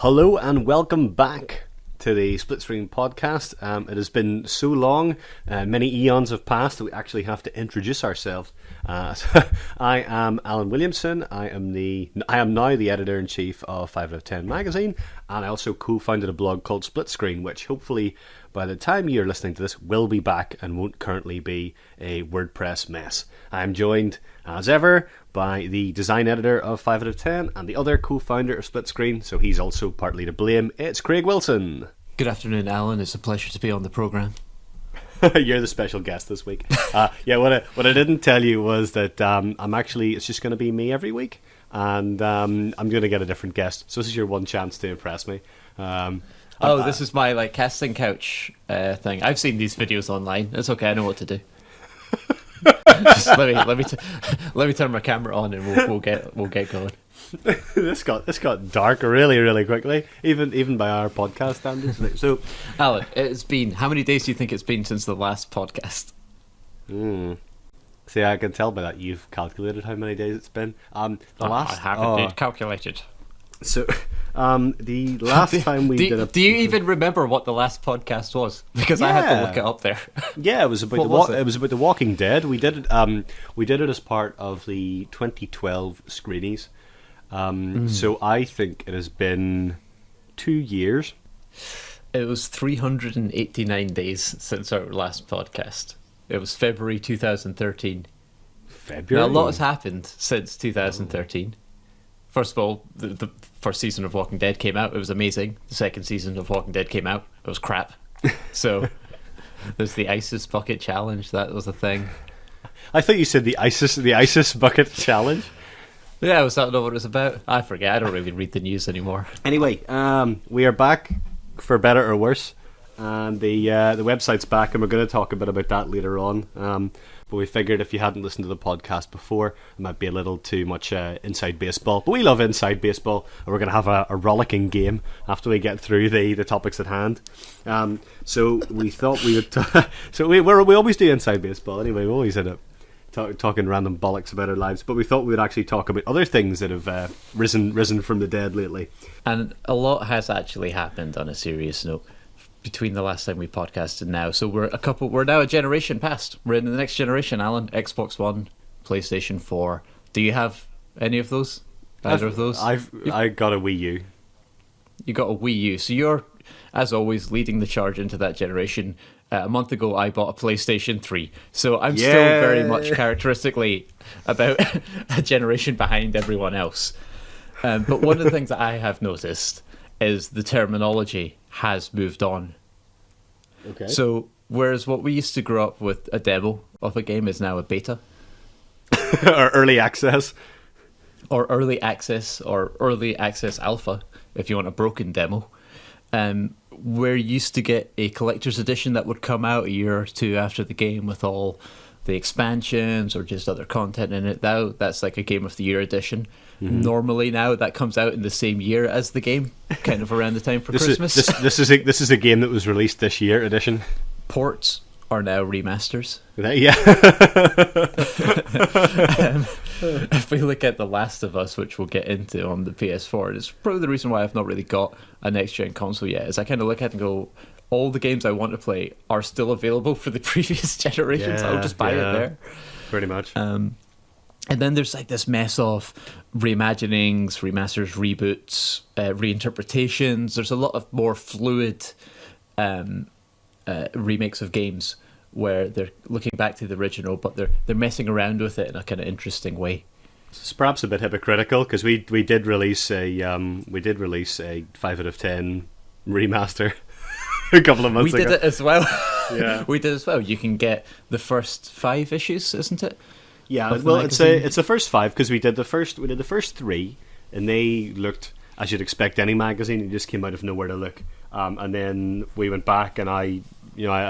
Hello and welcome back to the Split Screen podcast. It has been so long, many eons have passed that we actually have to introduce ourselves. I am Alan Williamson. I am now the editor-in-chief of 5 out of 10 magazine, and I also co-founded a blog called Split Screen, which hopefully by the time you're listening to this will be back and won't currently be a WordPress mess. I am joined, as ever, by the design editor of 5 out of 10 and the other co-founder of Split Screen, so he's also partly to blame. It's Craig Wilson. Good afternoon, Alan. It's a pleasure to be on the programme. You're the special guest this week. What I didn't tell you was that it's just going to be me every week, and I'm going to get a different guest. So this is your one chance to impress me. This is my casting couch thing. I've seen these videos online. It's okay. I know what to do. Just let me turn my camera on and we'll get going. This got dark really, really quickly, even by our podcast standards. So, Alan, it's been how many days do you think it's been since the last podcast? See, I can tell by that you've calculated how many days it's been. I haven't calculated. So, the last time we did do you even remember what the last podcast was? Because I had to look it up there. Yeah, it was about it was about The Walking Dead. We did it as part of the 2012 screenies. So I think it has been 2 years. It was 389 days since our last podcast. It was February 2013. February? Now, a lot has happened since 2013. First of all, the first season of Walking Dead came out. It was amazing. The second season of Walking Dead came out. It was crap. So there's the ISIS bucket challenge. That was a thing. I thought you said the ISIS bucket challenge. Yeah, was that not what it was about? I forget. I don't really read the news anymore. Anyway, we are back for better or worse, and the website's back, and we're going to talk a bit about that later on. But we figured if you hadn't listened to the podcast before, it might be a little too much inside baseball. But we love inside baseball, and we're going to have a rollicking game after we get through the topics at hand. So we thought we would. We always do inside baseball anyway. We always end up talking random bollocks about our lives, but we thought we would actually talk about other things that have risen from the dead lately. And a lot has actually happened on a serious note between the last time we podcasted and now. So we're now a generation past. We're in the next generation, Alan. Xbox One, PlayStation 4. Do you have any of those? Either of those? I got a Wii U. You got a Wii U. So you're, as always, leading the charge into that generation. A month ago, I bought a PlayStation 3. So I'm still very much characteristically about a generation behind everyone else. But one of the things that I have noticed is the terminology has moved on. Okay. So whereas what we used to grow up with a demo of a game is now a beta. Or early access. Or early access, or early access alpha, if you want a broken demo. We're used to get a collector's edition that would come out a year or two after the game with all the expansions or just other content in it. Now that's like a Game of the Year edition. Mm-hmm. Normally now that comes out in the same year as the game, kind of around the time for Christmas. This is a game that was released this year edition. Ports are now remasters. Yeah. If we look at The Last of Us, which we'll get into on the PS4, it's probably the reason why I've not really got a next-gen console yet, is I kind of look at it and go, all the games I want to play are still available for the previous generations. I'll just buy it there. Pretty much. And then there's like this mess of reimaginings, remasters, reboots, reinterpretations. There's a lot of more fluid remakes of games where they're looking back to the original, but they're messing around with it in a kind of interesting way. It's perhaps a bit hypocritical because we did release a 5 out of 10 remaster a couple of months ago. We did it as well. Yeah, we did as well. You can get the first 5 issues, isn't it? Yeah, well, it's the first 5 because we did the first 3, and they looked as you'd expect any magazine. It just came out of nowhere to look, and then we went back and I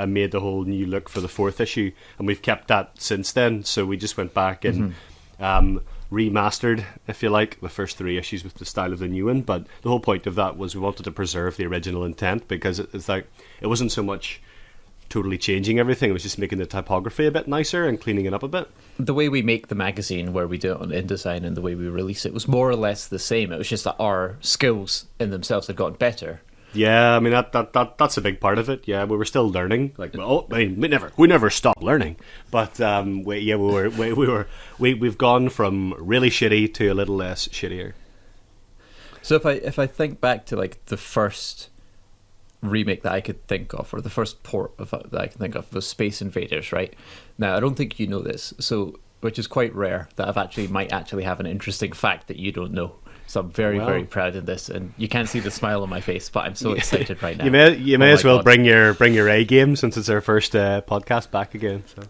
made the whole new look for the 4th issue, and we've kept that since then. So we just went back and remastered, if you like, the first 3 issues with the style of the new one. But the whole point of that was we wanted to preserve the original intent because it's like it wasn't so much totally changing everything. It was just making the typography a bit nicer and cleaning it up a bit. The way we make the magazine, where we do it on InDesign, and the way we release it was more or less the same. It was just that our skills in themselves had gotten better. Yeah, I mean that's a big part of it. Yeah, we were still learning. Like, well, I mean, we never stopped learning. But we've gone from really shitty to a little less shittier. So if I think back to like the first remake that I could think of, or the first port that I can think of, was Space Invaders, right? Now I don't think you know this, so which is quite rare that might actually have an interesting fact that you don't know. So I'm very proud of this, and you can't see the smile on my face, but I'm so excited right now. You may as well bring your A game, since it's our first podcast back again. So.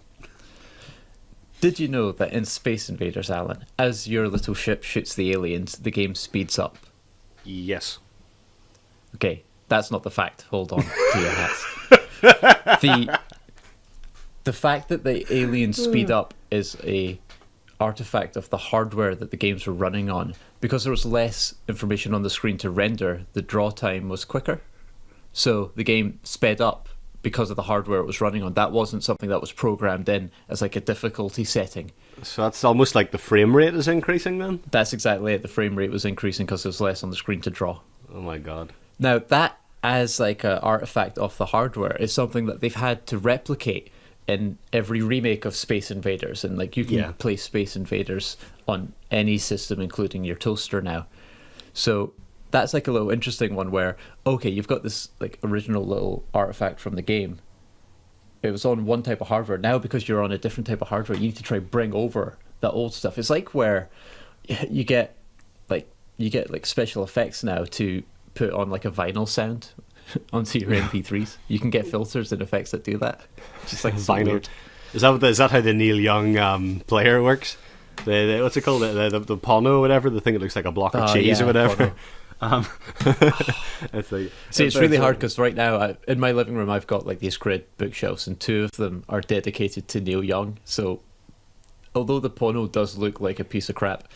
Did you know that in Space Invaders, Alan, as your little ship shoots the aliens, the game speeds up? Yes. Okay, that's not the fact. Hold on to your hats. The fact that the aliens speed up is a artifact of the hardware that the games were running on. Because there was less information on the screen to render, the draw time was quicker. So the game sped up because of the hardware it was running on. That wasn't something that was programmed in as like a difficulty setting. So that's almost like the frame rate is increasing then? That's exactly it. The frame rate was increasing because there was less on the screen to draw. Oh my god. Now that, as like an artifact of the hardware, is something that they've had to replicate in every remake of Space Invaders, and like you can play Space Invaders on any system, including your toaster now. So that's like a little interesting one where, okay, you've got this like original little artifact from the game. It was on one type of hardware. Now, because you're on a different type of hardware, you need to try bring over the old stuff. It's like where you get like special effects now to put on like a vinyl sound onto your MP3s. You can get filters and effects that do that. Just like vinyl. Is that how the Neil Young player works? The what's it called? The Pono or whatever. The thing that looks like a block of cheese or whatever. It's really hard because right now in my living room I've got like these grid bookshelves, and two of them are dedicated to Neil Young. So although the Pono does look like a piece of crap,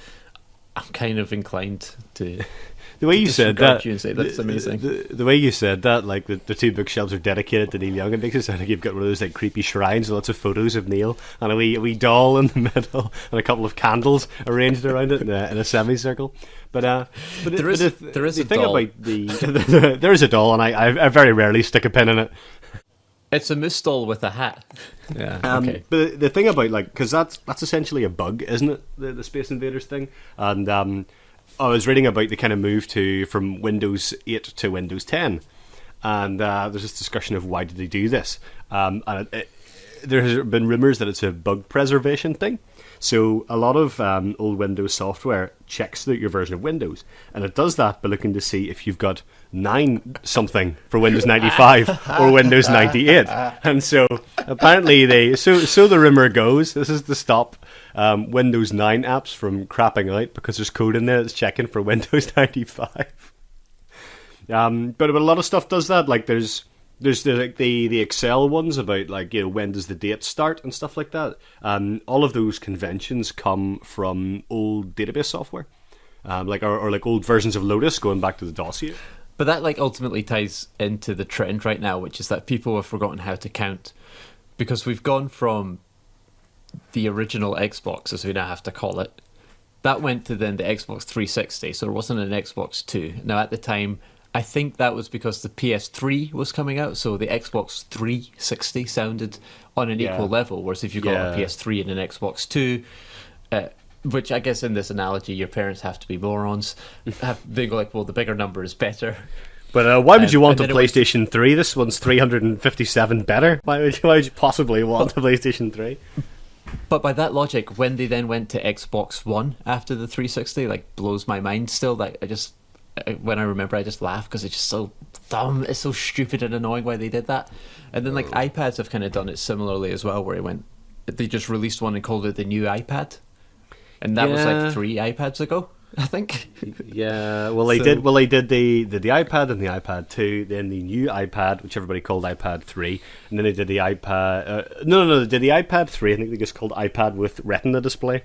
I'm kind of inclined to. The way you said that, you and say that's amazing. The way you said that, like the two bookshelves are dedicated to Neil Young, it makes it sound like you've got one of those like creepy shrines with lots of photos of Neil and a wee doll in the middle and a couple of candles arranged around it in a semicircle. But there is a thing doll. About there is a doll, and I very rarely stick a pin in it. It's a moose doll with a hat. Yeah. Okay. But the thing about because that's essentially a bug, isn't it? The Space Invaders thing, and. I was reading about the kind of move from Windows 8 to Windows 10, and there's this discussion of why did they do this. And there has been rumours that it's a bug preservation thing. So a lot of old Windows software checks out your version of Windows, and it does that by looking to see if you've got 9 something for Windows 95 or Windows 98. And so apparently so the rumour goes, this is to stop Windows 9 apps from crapping out because there's code in there that's checking for Windows 95. But a lot of stuff does that. Like there's like the Excel ones about like when does the date start and stuff like that. All of those conventions come from old database software, like or like old versions of Lotus going back to the dossier. But that like ultimately ties into the trend right now, which is that people have forgotten how to count, because we've gone from the original Xbox, as we now have to call it, that went to then the Xbox 360, so there wasn't an Xbox 2. Now at the time, I think that was because the PS3 was coming out, so the Xbox 360 sounded on an equal level, whereas if you got a PS3 and an Xbox 2, which I guess in this analogy, your parents have to be morons, they go like, well, the bigger number is better. But why would you want a PlayStation 3? This one's 357 better. Why would you possibly want a PlayStation 3? But by that logic, when they then went to Xbox One after the 360, like blows my mind still. Like when I remember, I just laugh because it's just so dumb. It's so stupid and annoying why they did that. And then like iPads have kind of done it similarly as well, where they just released one and called it the new iPad, and that was like 3 iPads ago, I think. Yeah, well they did. Well, they did the iPad and the iPad 2, then the new iPad, which everybody called iPad 3, and then they did the iPad. No, they did the iPad 3. I think they just called iPad with Retina display.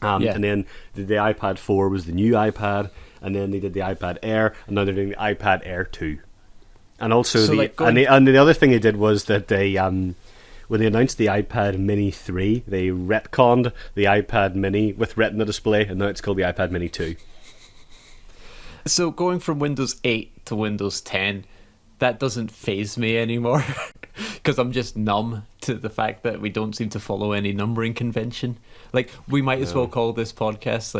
And then the iPad 4 was the new iPad, and then they did the iPad Air, and now they're doing the iPad Air 2. And also So, and the other thing they did was that they when they announced the iPad Mini 3, they retconned the iPad Mini with Retina display, and now it's called the iPad Mini 2. So going from Windows 8 to Windows 10, that doesn't faze me anymore because I'm just numb to the fact that we don't seem to follow any numbering convention. Like, we might as well call this podcast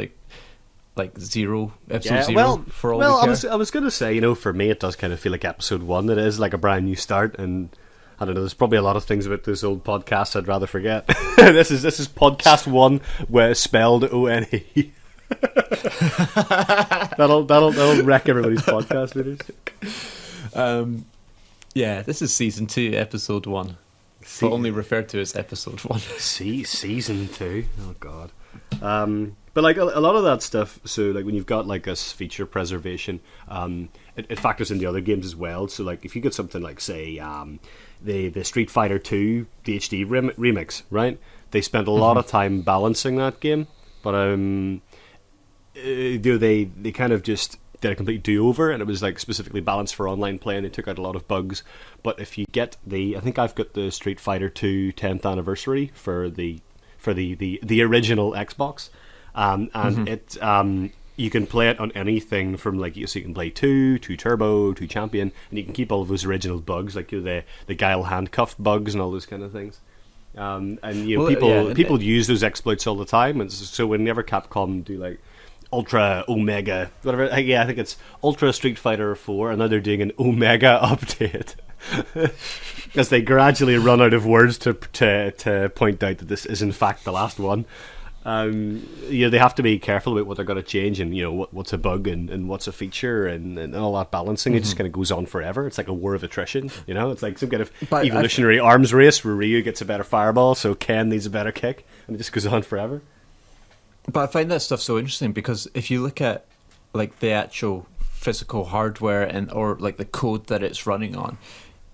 like zero, episode zero for all we care. I was going to say, for me it does kind of feel like episode 1. It is like a brand new start, and I don't know, there's probably a lot of things about this old podcast I'd rather forget. This is podcast 1 where spelled O-N-E. that'll wreck everybody's podcast videos. Yeah, this is season 2, episode 1. But only referred to as episode 1. Season 2. Oh god. But like a lot of that stuff, so like when you've got like this feature preservation, it factors in the other games as well. So like if you get something like, say, the Street Fighter 2 HD remix, right? They spent a lot of time balancing that game, but they kind of just did a complete do-over, and it was like specifically balanced for online play, and they took out a lot of bugs. But if you get I think I've got the Street Fighter 2 10th anniversary for the original Xbox, and it you can play it on anything from like, so you can play 2 Turbo, 2 Champion, and you can keep all of those original bugs, like the Guile handcuffed bugs and all those kind of things. And people use those exploits all the time, and so whenever Capcom do like Ultra Omega, whatever, I think it's Ultra Street Fighter 4, and now they're doing an Omega update as they gradually run out of words to point out that this is in fact the last one. They have to be careful about what they're going to change, and what's a bug and what's a feature, and all that balancing. It just kind of goes on forever. It's like a war of attrition. It's like some kind of evolutionary arms race where Ryu gets a better fireball, so Ken needs a better kick, and it just goes on forever. But I find that stuff so interesting because if you look at like the actual physical hardware or like the code that it's running on,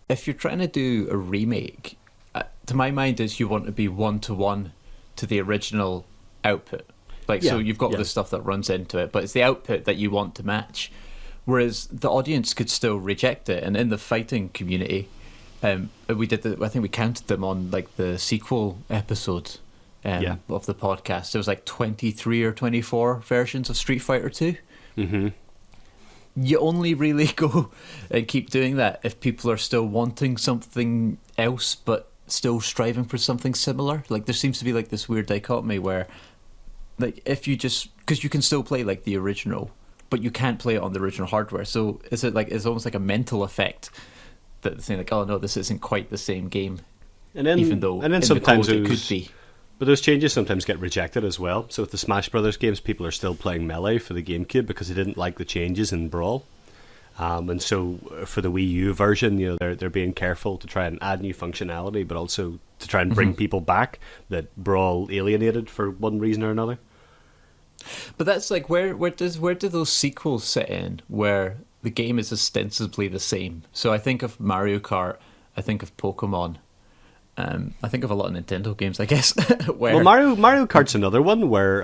if you're trying to do a remake, to my mind, is you want to be 1-to-1 to the original output. So you've got the stuff that runs into it, but it's the output that you want to match. Whereas the audience could still reject it, and in the fighting community, we did. I think we counted them on like the sequel episode. Of the podcast, there was like 23 or 24 versions of Street Fighter 2. Mm-hmm. You only really go and keep doing that if people are still wanting something else but still striving for something similar. Like, there seems to be like this weird dichotomy where, like, if you just, because you can still play like the original, but you can't play it on the original hardware. So is it like, it's almost like a mental effect that saying like, oh no, this isn't quite the same game, and then even though and then in sometimes the code it could be. But those changes sometimes get rejected as well. So with the Smash Brothers games, people are still playing Melee for the GameCube because they didn't like the changes in Brawl. And so for the Wii U version, they're being careful to try and add new functionality, but also to try and bring people back that Brawl alienated for one reason or another. But that's like where do those sequels sit in where the game is ostensibly the same? So I think of Mario Kart, I think of Pokemon. I think of a lot of Nintendo games, I guess. Well, Mario Kart's another one where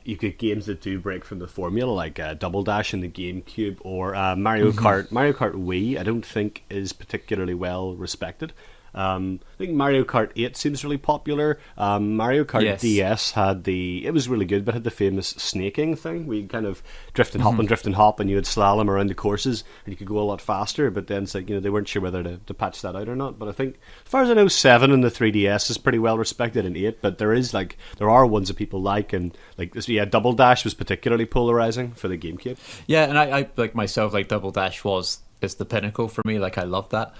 you get games that do break from the formula, like Double Dash in the GameCube, or Mario Kart. Mario Kart Wii, I don't think is particularly well respected. I think Mario Kart 8 seems really popular. Mario Kart DS it was really good, but had the famous snaking thing where you kind of drift and hop, and you would slalom around the courses, and you could go a lot faster. But then it's like, they weren't sure whether to patch that out or not. But I think, as far as I know, 7 in the 3DS is pretty well respected, and 8. But there are ones that people like, and like this. Yeah, Double Dash was particularly polarizing for the GameCube. Yeah, and I like myself, like Double Dash is the pinnacle for me. Like, I love that.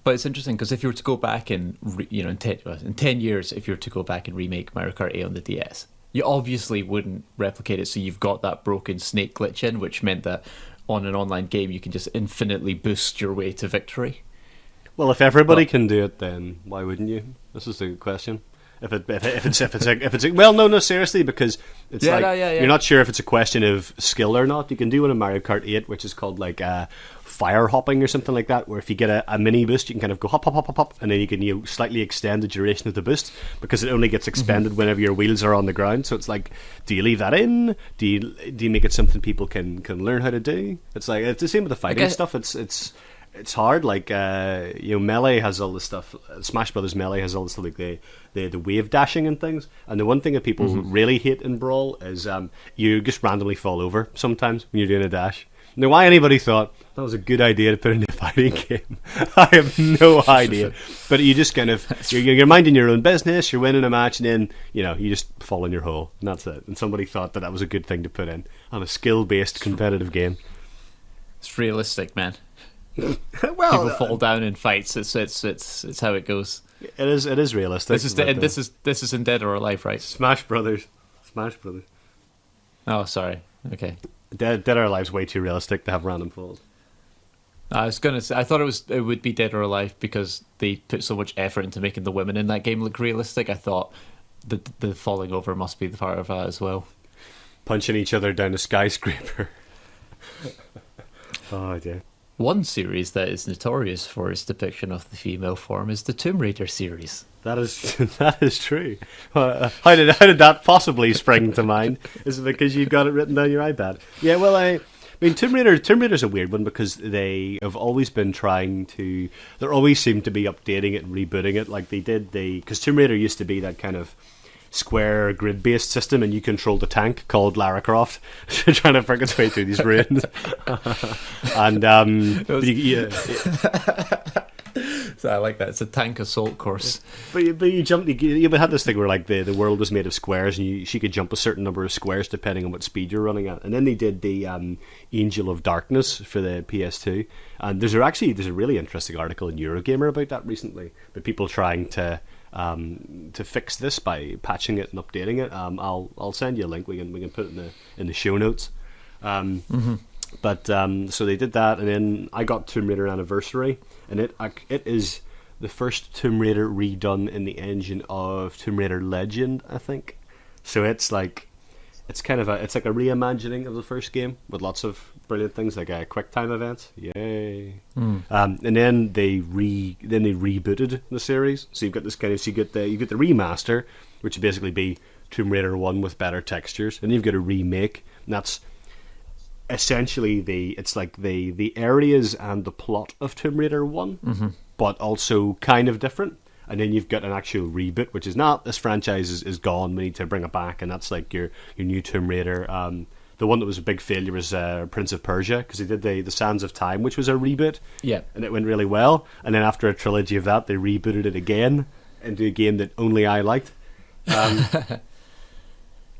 But it's interesting because if you were to go back and, in 10 years, if you were to go back and remake Mario Kart 8 on the DS, you obviously wouldn't replicate it. So you've got that broken snake glitch in, which meant that on an online game, you can just infinitely boost your way to victory. Well, if everybody can do it, then why wouldn't you? This is the question. If it's well, no, seriously, because it's you're not sure if it's a question of skill or not. You can do one in Mario Kart 8, which is called like fire hopping or something like that, where if you get a mini boost, you can kind of go hop, hop, hop, hop, hop, and then you can slightly extend the duration of the boost because it only gets expended whenever your wheels are on the ground. So it's like, do you leave that in? Do you make it something people can learn how to do? It's like, it's the same with the fighting stuff. It's it's hard. Like Melee has all this stuff. Smash Brothers Melee has all this stuff, like the wave dashing and things. And the one thing that people really hate in Brawl is you just randomly fall over sometimes when you're doing a dash. Now, why anybody thought that was a good idea to put in a fighting game, I have no idea. But you just kind of you're minding your own business. You're winning a match, and then you just fall in your hole, and that's it. And somebody thought that was a good thing to put in on a skill-based competitive game. It's realistic, man. Well, people fall down in fights. It's how it goes. It is realistic. This is in Dead or Alive, right? Smash Brothers. Oh, sorry. Okay. Dead or Alive's way too realistic to have random falls. I was gonna say I thought it would be Dead or Alive because they put so much effort into making the women in that game look realistic. I thought the falling over must be the part of that as well. Punching each other down a skyscraper. Oh dear. One series that is notorious for its depiction of the female form is the Tomb Raider series. That is true. How did that possibly spring to mind? Is it because you got it written down your iPad? Yeah, well, I mean, Tomb Raider's a weird one because they have always been trying to. They always seem to be updating it and rebooting it, like they did. Because Tomb Raider used to be that kind of square grid-based system, and you controlled a tank called Lara Croft trying to work its way through these ruins. And So I like that. It's a tank assault course. But you jumped. You had this thing where like the world was made of squares, and she could jump a certain number of squares depending on what speed you're running at. And then they did the Angel of Darkness for the PS2. And there's a really interesting article in Eurogamer about that recently. But people trying to fix this by patching it and updating it. I'll send you a link. We can put it in the show notes. But so they did that, and then I got Tomb Raider Anniversary, and it is the first Tomb Raider redone in the engine of Tomb Raider Legend, I think. So it's like a reimagining of the first game with lots of brilliant things like quick time events. Yay! And then they rebooted the series. So you've got this you get the remaster, which would basically be Tomb Raider 1 with better textures, and you've got a remake, and that's essentially the areas and the plot of Tomb Raider 1, but also kind of different. And then you've got an actual reboot, which is not, this franchise is gone, we need to bring it back, and that's like your new Tomb Raider. The one that was a big failure was Prince of Persia, because they did the Sands of Time, which was a reboot, and it went really well. And then after a trilogy of that, they rebooted it again into a game that only I liked.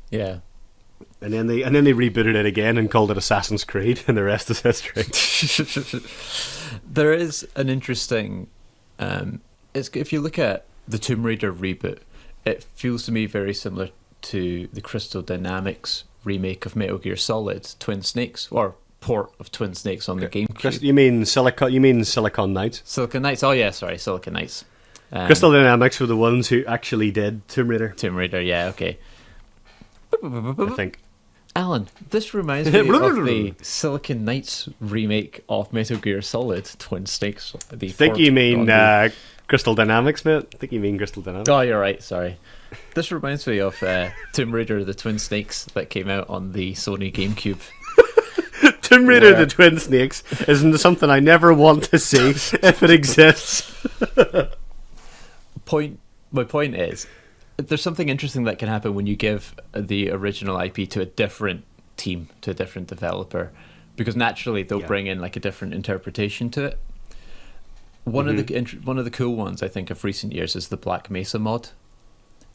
Yeah. And then they rebooted it again and called it Assassin's Creed, and the rest is history. There is an interesting. If you look at the Tomb Raider reboot, it feels to me very similar to the Crystal Dynamics remake of Metal Gear Solid Twin Snakes, or port of Twin Snakes on the GameCube. You mean Silicon Knights? Silicon Knights. Oh yeah, sorry, Silicon Knights. Crystal Dynamics were the ones who actually did Tomb Raider. Tomb Raider, yeah, okay. I think. Alan, this reminds me of the Silicon Knights remake of Metal Gear Solid Twin Snakes. I think you mean Crystal Dynamics, mate. I think you mean Crystal Dynamics. Oh, you're right, sorry. This reminds me of Tomb Raider the Twin Snakes that came out on the Sony GameCube. Tomb Raider the Twin Snakes isn't something I never want to see if it exists. My point is, there's something interesting that can happen when you give the original IP to a different team, to a different developer, because naturally they'll bring in like a different interpretation to it. One of the cool ones I think of recent years is the Black Mesa mod,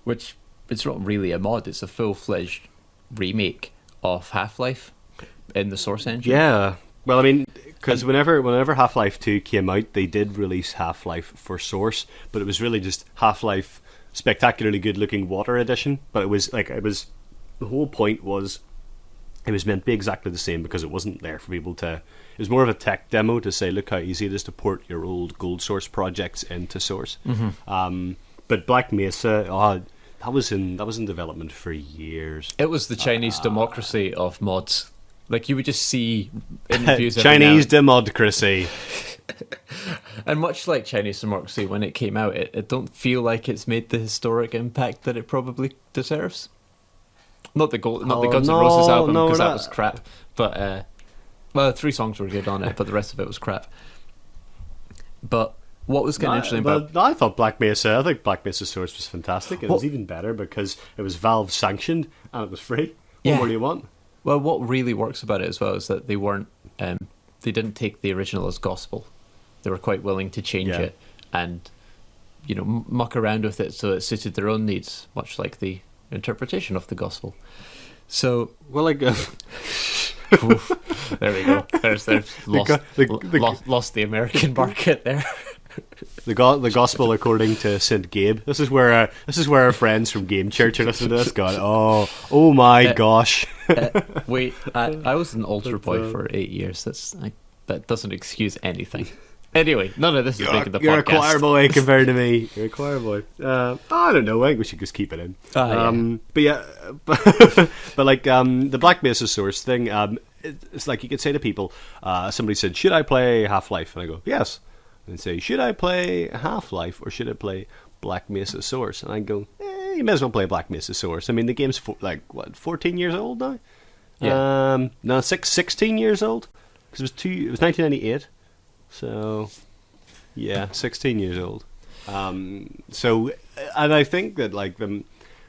which it's not really a mod; it's a full-fledged remake of Half-Life in the Source engine. Yeah, well, I mean, because whenever Half-Life 2 came out, they did release Half-Life for Source, but it was really just Half-Life Spectacularly Good Looking Water Edition. But the whole point was it was meant to be exactly the same, because it wasn't there for people to. It was more of a tech demo to say, look how easy it is to port your old Gold Source projects into Source. But Black Mesa, that was in development for years. It was the Chinese democracy of mods. Like, you would just see interviews Chinese democracy. And much like Chinese democracy, when it came out, it don't feel like it's made the historic impact that it probably deserves. Not the Guns N' Roses album, because that was crap. But, 3 songs were good on it, but the rest of it was crap. But what was kind of interesting about... I thought I think Black Mesa Source was fantastic. It was even better because it was Valve sanctioned and it was free. What more do you want? Well, what really works about it as well is that they weren't... they didn't take the original as gospel. They were quite willing to change it and, muck around with it so it suited their own needs, much like the interpretation of the gospel. So... Well, Oof, there we go. There's lost the American market there. The gospel according to St. Gabe. This is where our friends from Game Church are listening to this going, oh my gosh. Wait, I was an altar boy for 8 years. That doesn't excuse anything. Anyway, none of this is making the podcast. You're a choir boy compared to me. You're a choir boy. I don't know. I think we should just keep it in. But yeah, but like the Black Mesa Source thing. It's like you could say to people. Somebody said, "Should I play Half-Life?" And I go, "Yes." And they say, "Should I play Half-Life or should I play Black Mesa Source?" And I go, "You may as well play Black Mesa Source." I mean, the game's 14 years old now. Yeah. No, 16 years old because it was 1998. So, yeah, 16 years old. So, and I think that when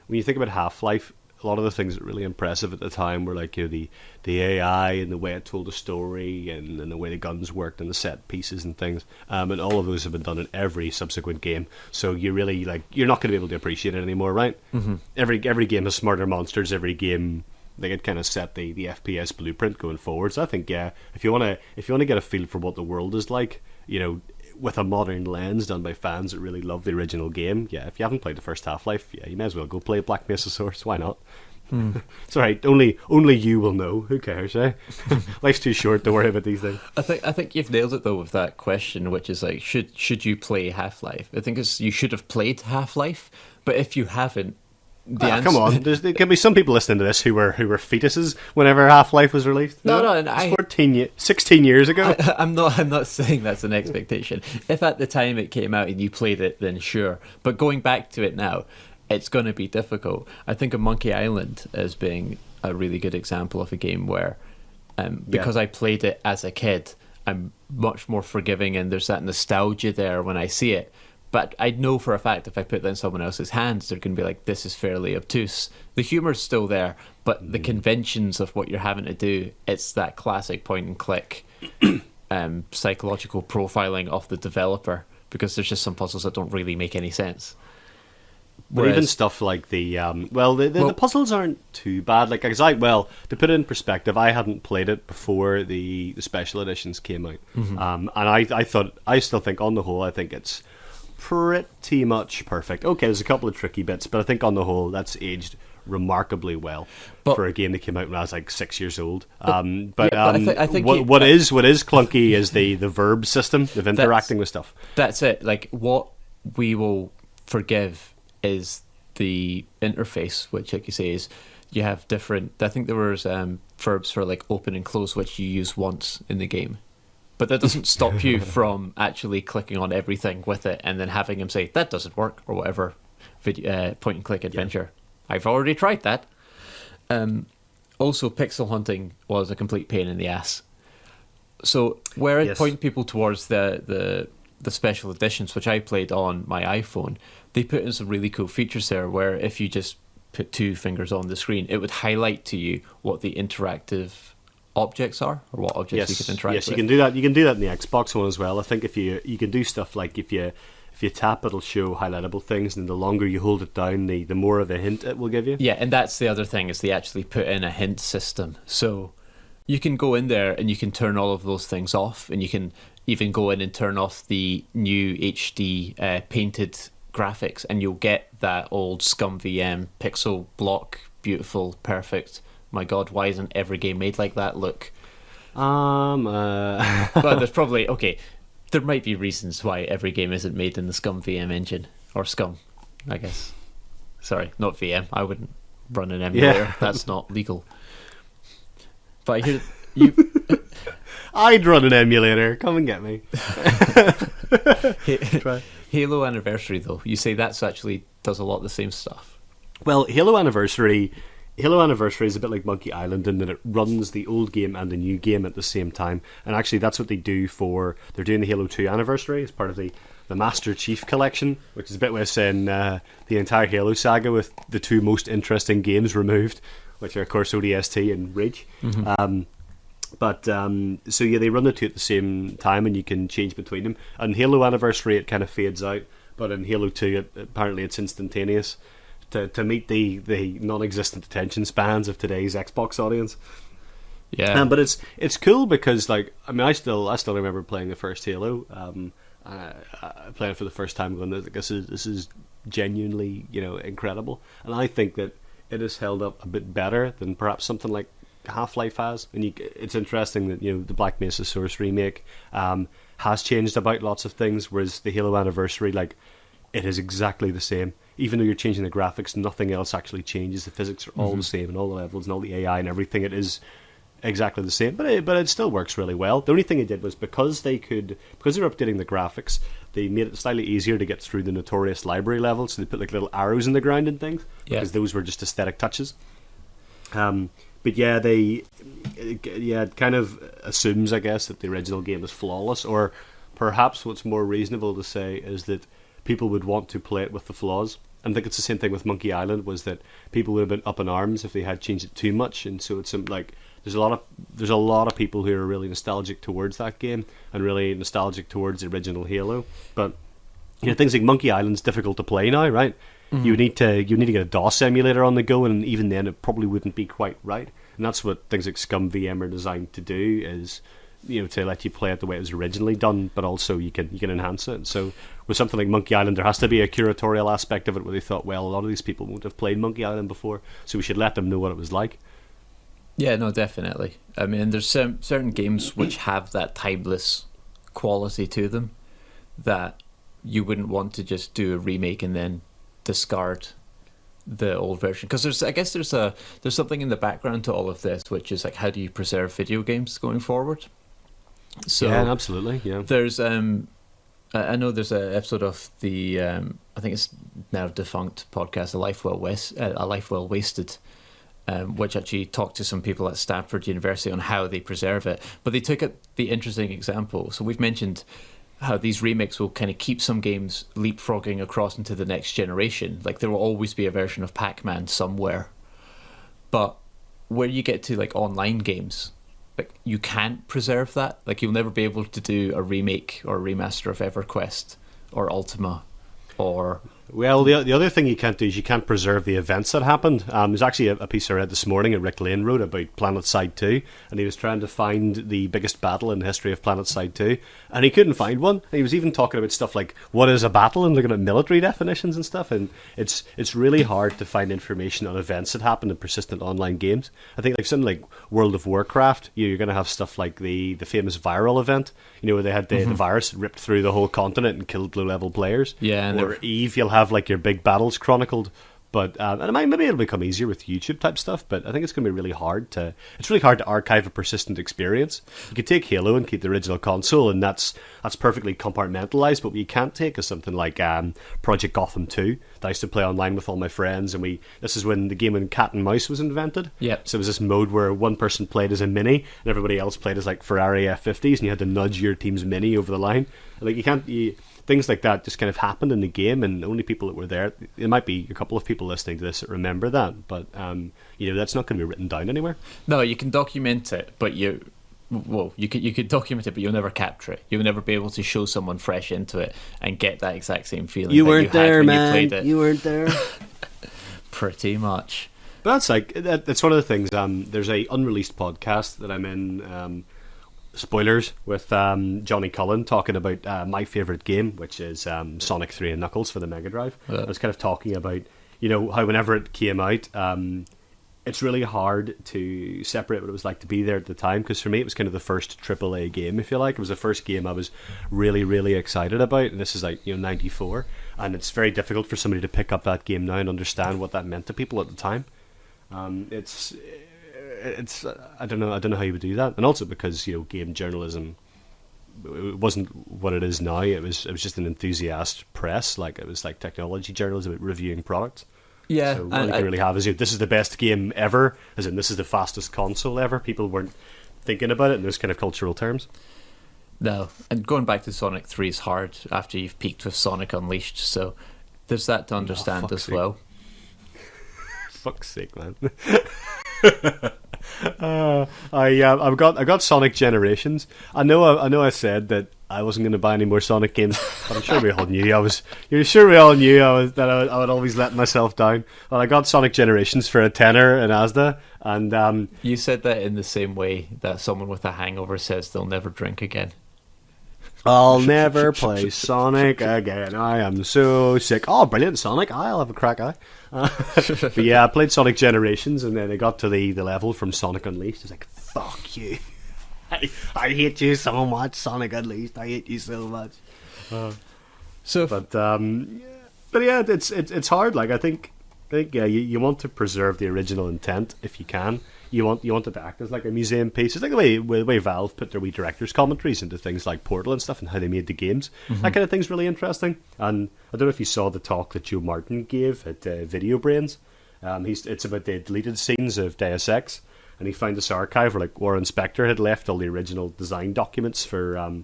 you think about Half-Life, a lot of the things that were really impressive at the time were like the AI and the way it told a story and the way the guns worked and the set pieces and things. And all of those have been done in every subsequent game. So you really you're not going to be able to appreciate it anymore, right? Mm-hmm. Every game has smarter monsters. Every game. They could kind of set the FPS blueprint going forward. So I think if you want to get a feel for what the world is like, with a modern lens done by fans that really love the original game, if you haven't played the first Half-Life, you may as well go play Black Mesa Source. Why not? It's all right. Only you will know. Who cares? Eh? Life's too short to worry about these things. I think you've nailed it though with that question, which is like, should you play Half-Life? I think you should have played Half-Life, but if you haven't. Come on, there can be some people listening to this who were fetuses whenever Half-Life was released. No, 16 years ago. I'm not saying that's an expectation. If at the time it came out and you played it, then sure. But going back to it now, it's going to be difficult. I think of Monkey Island as being a really good example of a game where, because I played it as a kid, I'm much more forgiving and there's that nostalgia there when I see it. But I know for a fact if I put that in someone else's hands, they're going to be like, this is fairly obtuse. The humour's still there, but the conventions of what you're having to do, it's that classic point and click psychological profiling of the developer, because there's just some puzzles that don't really make any sense. But even stuff like the puzzles aren't too bad. Like, to put it in perspective, I hadn't played it before the special editions came out. Mm-hmm. And I still think on the whole, I think it's pretty much perfect. Okay, there's a couple of tricky bits, but I think on the whole that's aged remarkably well for a game that came out when I was like 6 years old. I think what is clunky is the verb system of interacting with stuff. That's it. Like, what we will forgive is the interface, which, like you say, is you have different. I think there was verbs for like open and close, which you use once in the game. But that doesn't stop you from actually clicking on everything with it and then having him say, that doesn't work, or whatever point and click adventure. Yeah. I've already tried that. Also, pixel hunting was a complete pain in the ass. So where I point people towards the special editions, which I played on my iPhone, they put in some really cool features there where if you just put 2 fingers on the screen, it would highlight to you what the interactive objects are, or what objects you can interact with. Yes, you can do that. You can do that in the Xbox one as well. I think if you can do stuff like if you tap, it'll show highlightable things, and the longer you hold it down, the more of a hint it will give you. Yeah, and that's the other thing, is they actually put in a hint system. So you can go in there and you can turn all of those things off, and you can even go in and turn off the new HD painted graphics, and you'll get that old Scum VM pixel block, beautiful, perfect. My God, why isn't every game made like that look? Well, there's probably... Okay, there might be reasons why every game isn't made in the Scum VM engine. Or Scum, I guess. Sorry, not VM. I wouldn't run an emulator. Yeah. That's not legal. But I hear... I'd run an emulator. Come and get me. Halo Anniversary, though. You say that's actually does a lot of the same stuff. Well, Halo Anniversary... Halo Anniversary is a bit like Monkey Island in that it runs the old game and the new game at the same time. And actually, that's what they do they're doing the Halo 2 Anniversary as part of the Master Chief Collection, which is a bit way of saying the entire Halo saga with the two most interesting games removed, which are, of course, ODST and Reach. So yeah, they run the two at the same time, and you can change between them. On Halo Anniversary, it kind of fades out, but in Halo 2, apparently it's instantaneous to meet the non-existent attention spans of today's Xbox audience. Yeah, but it's cool because, like, I mean, I still remember playing the first Halo, playing it for the first time, going, this is genuinely, incredible, and I think that it has held up a bit better than perhaps something like Half-Life has. And it's interesting that the Black Mesa Source remake has changed about lots of things, whereas the Halo Anniversary, like, it is exactly the same. Even though you're changing the graphics, nothing else actually changes. The physics are all the same, and all the levels and all the AI and everything. It is exactly the same, but it still works really well. The only thing they did was because they were updating the graphics, they made it slightly easier to get through the notorious library levels. So they put like little arrows in the ground and things, because those were just aesthetic touches. But yeah, it kind of assumes, I guess, that the original game is flawless, or perhaps what's more reasonable to say is that people would want to play it with the flaws. And I think it's the same thing with Monkey Island, was that people would have been up in arms if they had changed it too much, and so it's like there's a lot of people who are really nostalgic towards that game and really nostalgic towards the original Halo. But things like Monkey Island's difficult to play now, right? You need to get a DOS emulator on the go, and even then it probably wouldn't be quite right. And that's what things like Scum VM are designed to do, is to let you play it the way it was originally done, but also you can enhance it. So with something like Monkey Island, there has to be a curatorial aspect of it where they thought, well, a lot of these people won't have played Monkey Island before, so we should let them know what it was like. Yeah, no, definitely. I mean, there's certain games which have that timeless quality to them that you wouldn't want to just do a remake and then discard the old version, because there's something in the background to all of this, which is like, how do you preserve video games going forward? So yeah, absolutely. Yeah, there's I know there's an episode of the I think it's now defunct podcast, A Life Well Wasted, which actually talked to some people at Stanford University on how they preserve it. But they took the interesting example. So we've mentioned how these remakes will kind of keep some games leapfrogging across into the next generation. Like, there will always be a version of Pac-Man somewhere. But where you get to like online games, like, you can't preserve that. Like, you'll never be able to do a remake or a remaster of EverQuest or Ultima or... Well, the other thing you can't do is you can't preserve the events that happened. There's actually a piece I read this morning that Rick Lane wrote about PlanetSide 2, and he was trying to find the biggest battle in the history of PlanetSide 2, and he couldn't find one. And he was even talking about stuff like, what is a battle, and looking at military definitions and stuff, and it's really hard to find information on events that happen in persistent online games. I think like something like World of Warcraft, you're going to have stuff like the famous viral event, where they had the virus ripped through the whole continent and killed low-level players. Yeah, and or Eve, you'll have like your big battles chronicled, but and maybe it'll become easier with YouTube type stuff. But I think it's going to be really hard to archive a persistent experience. You could take Halo and keep the original console, and that's perfectly compartmentalized. But what you can't take is something like Project Gotham 2 that I used to play online with all my friends, and this is when the game when cat and mouse was invented. Yep. So it was this mode where one person played as a Mini and everybody else played as like Ferrari F50s, and you had to nudge your team's Mini over the line. And, like, things like that just kind of happened in the game, and only people that were there, it might be a couple of people listening to this that remember that, but that's not going to be written down anywhere. No, you can document it, but you could document it, but you'll never capture it. You'll never be able to show someone fresh into it and get that exact same feeling. You weren't there, man. You played it. You weren't there. Pretty much. But that's one of the things. There's a unreleased podcast that I'm in. Spoilers, with Johnny Cullen talking about my favourite game, which is Sonic 3 and Knuckles for the Mega Drive. I was kind of talking about how whenever it came out, it's really hard to separate what it was like to be there at the time, because for me it was kind of the first AAA game, if you like. It was the first game I was really, really excited about, and this is like 94, and it's very difficult for somebody to pick up that game now and understand what that meant to people at the time. It's I don't know how you would do that, and also because game journalism, it wasn't what it is now. It was just an enthusiast press, like it was like technology journalism reviewing products. Yeah, So all you can really have is, this is the best game ever, as in this is the fastest console ever. People weren't thinking about it in those kind of cultural terms. No, and going back to Sonic 3 is hard after you've peaked with Sonic Unleashed, so there's that to understand as well. Fuck's sake, man. I got Sonic Generations. I know I said that I wasn't going to buy any more Sonic games, but I'm sure we all knew that I would always let myself down. Well, I got Sonic Generations for a tenner in Asda, and you said that in the same way that someone with a hangover says they'll never drink again. I'll never play Sonic again. I am so sick. Oh, brilliant, Sonic. I'll have a crack eye. But yeah, I played Sonic Generations, and then I got to the level from Sonic Unleashed. It's like, fuck you. I hate you so much, Sonic Unleashed. I hate you so much. But yeah, it's hard. Like, I think yeah, you want to preserve the original intent if you can. You want it to act as like a museum piece. It's like the way Valve put their wee director's commentaries into things like Portal and stuff, and how they made the games. Mm-hmm. That kind of thing's really interesting. And I don't know if you saw the talk that Joe Martin gave at Video Brains. It's about the deleted scenes of Deus Ex, and he found this archive where, like, Warren Spector had left all the original design documents for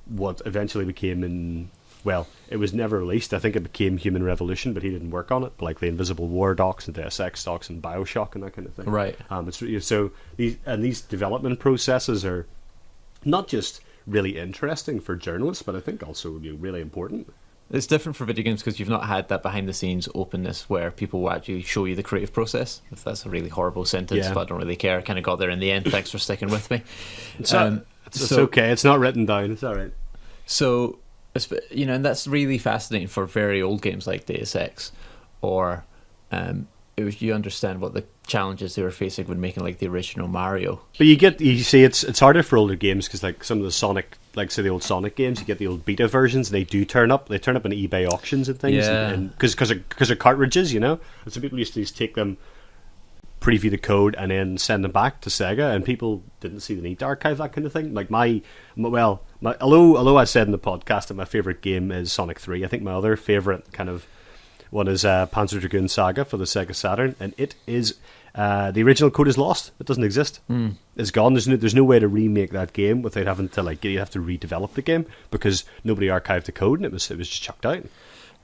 what eventually became well, it was never released. I think it became Human Revolution, but he didn't work on it. But like the Invisible War docs and Deus Ex docs and Bioshock and that kind of thing. Right. So these development processes are not just really interesting for journalists, but I think also really important. It's different for video games because you've not had that behind-the-scenes openness where people will actually show you the creative process. If that's a really horrible sentence, but I don't really care. I kind of got there in the end. Thanks for sticking with me. It's okay. It's not written down. It's all right. So, and that's really fascinating for very old games like Deus Ex, or you understand what the challenges they were facing when making like the original Mario. But you see, it's harder for older games because like some of the Sonic, like say the old Sonic games, you get the old beta versions, and they do turn up. They turn up in eBay auctions and things, because of cartridges, and so people used to just take them, preview the code, and then send them back to Sega, and people didn't see the need to archive that kind of thing. Like although I said in the podcast that my favourite game is Sonic 3, I think my other favourite kind of one is Panzer Dragoon Saga for the Sega Saturn, and it is the original code is lost. It doesn't exist. It's gone. There's no way to remake that game without having to you have to redevelop the game because nobody archived the code, and it was just chucked out.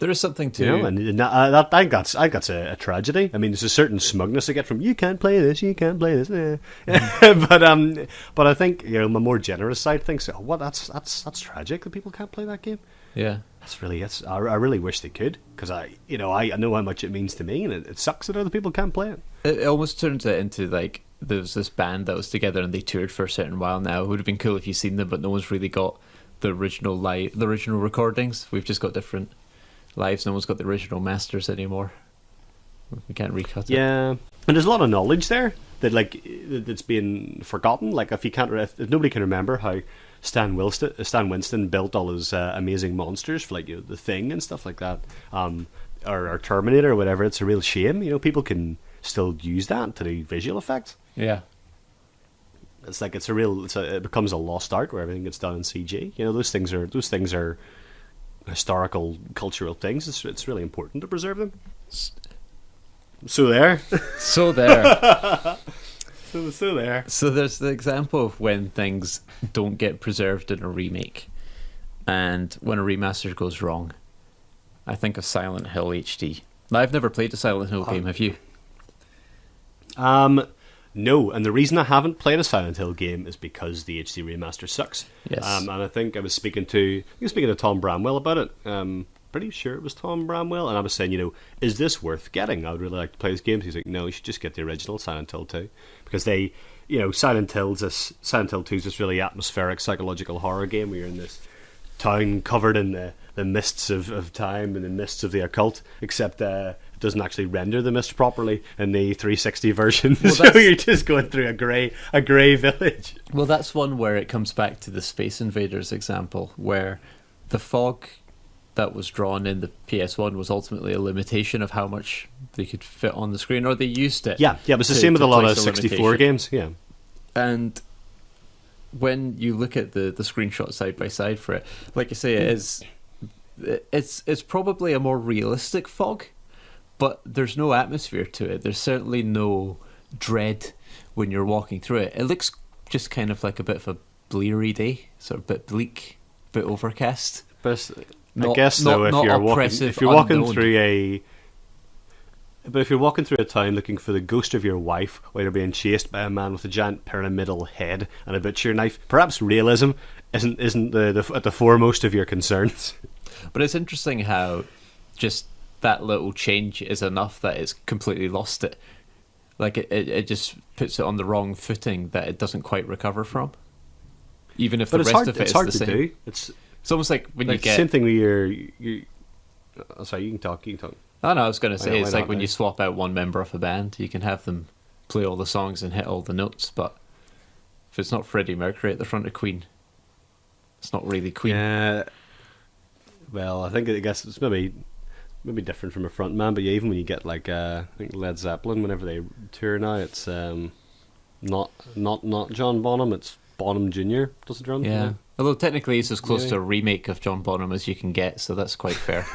There is something to and I think that's a tragedy. I mean, there's a certain smugness I get from you can't play this. But I think my more generous side thinks, that's tragic that people can't play that game. Yeah, I really wish they could, because I know how much it means to me, and it sucks that other people can't play it. It almost turns it into like there was this band that was together and they toured for a certain while now. It would have been cool if you'd seen them, but no one's really got the original recordings. We've just got different lives. No one's got the original masters anymore. We can't recut it. Yeah, and there's a lot of knowledge there that's being forgotten. Like if nobody can remember how Stan Winston built all his amazing monsters for the Thing and stuff like that, or Terminator or whatever, it's a real shame. People can still use that to do visual effects. Yeah, it's like it becomes a lost art where everything gets done in CG. Those things are historical, cultural things. It's really important to preserve them. So there. So there. So there. So there's the example of when things don't get preserved in a remake, and when a remaster goes wrong. I think of Silent Hill HD. Now, I've never played a Silent Hill game. Have you? No, and the reason I haven't played a Silent Hill game is because the HD remaster sucks. Yes. And I think I was speaking to Tom Bramwell about it. Pretty sure it was Tom Bramwell, and I was saying, is this worth getting? I would really like to play this game. He's like, no, you should just get the original Silent Hill 2, because they, Silent Hill 2 is this really atmospheric psychological horror game where you're in this town covered in the mists of time and the mists of the occult, except it doesn't actually render the mist properly in the 360 version. Well, so you're just going through a grey village. Well, that's one where it comes back to the Space Invaders example, where the fog that was drawn in the PS1 was ultimately a limitation of how much they could fit on the screen, or they used it. Yeah, it was the same with a lot of 64 games. Yeah, and when you look at the screenshot side by side for it, like I say, it's probably a more realistic fog, but there's no atmosphere to it. There's certainly no dread when you're walking through it. It looks just kind of like a bit of a bleary day, sort of a bit bleak, a bit overcast. But I guess though, if you're walking through a town looking for the ghost of your wife while you're being chased by a man with a giant pyramidal head and a butcher knife, perhaps realism isn't at the foremost of your concerns. But it's interesting how just that little change is enough that it's completely lost it. Like it just puts it on the wrong footing that it doesn't quite recover from. Even if the rest of it is the same. Do. It's almost like when you get... same thing with your... Oh, sorry, you can talk. Oh, no, I was going to say, it's like when you swap out one member of a band, you can have them play all the songs and hit all the notes, but if it's not Freddie Mercury at the front of Queen, it's not really Queen. Yeah. Well, I guess it's maybe different from a front man, but yeah, even when you get like I think Led Zeppelin, whenever they tour now, it's not John Bonham, it's Bonham Jr. does the drums. Yeah. Although technically it's as close to a remake of John Bonham as you can get, so that's quite fair.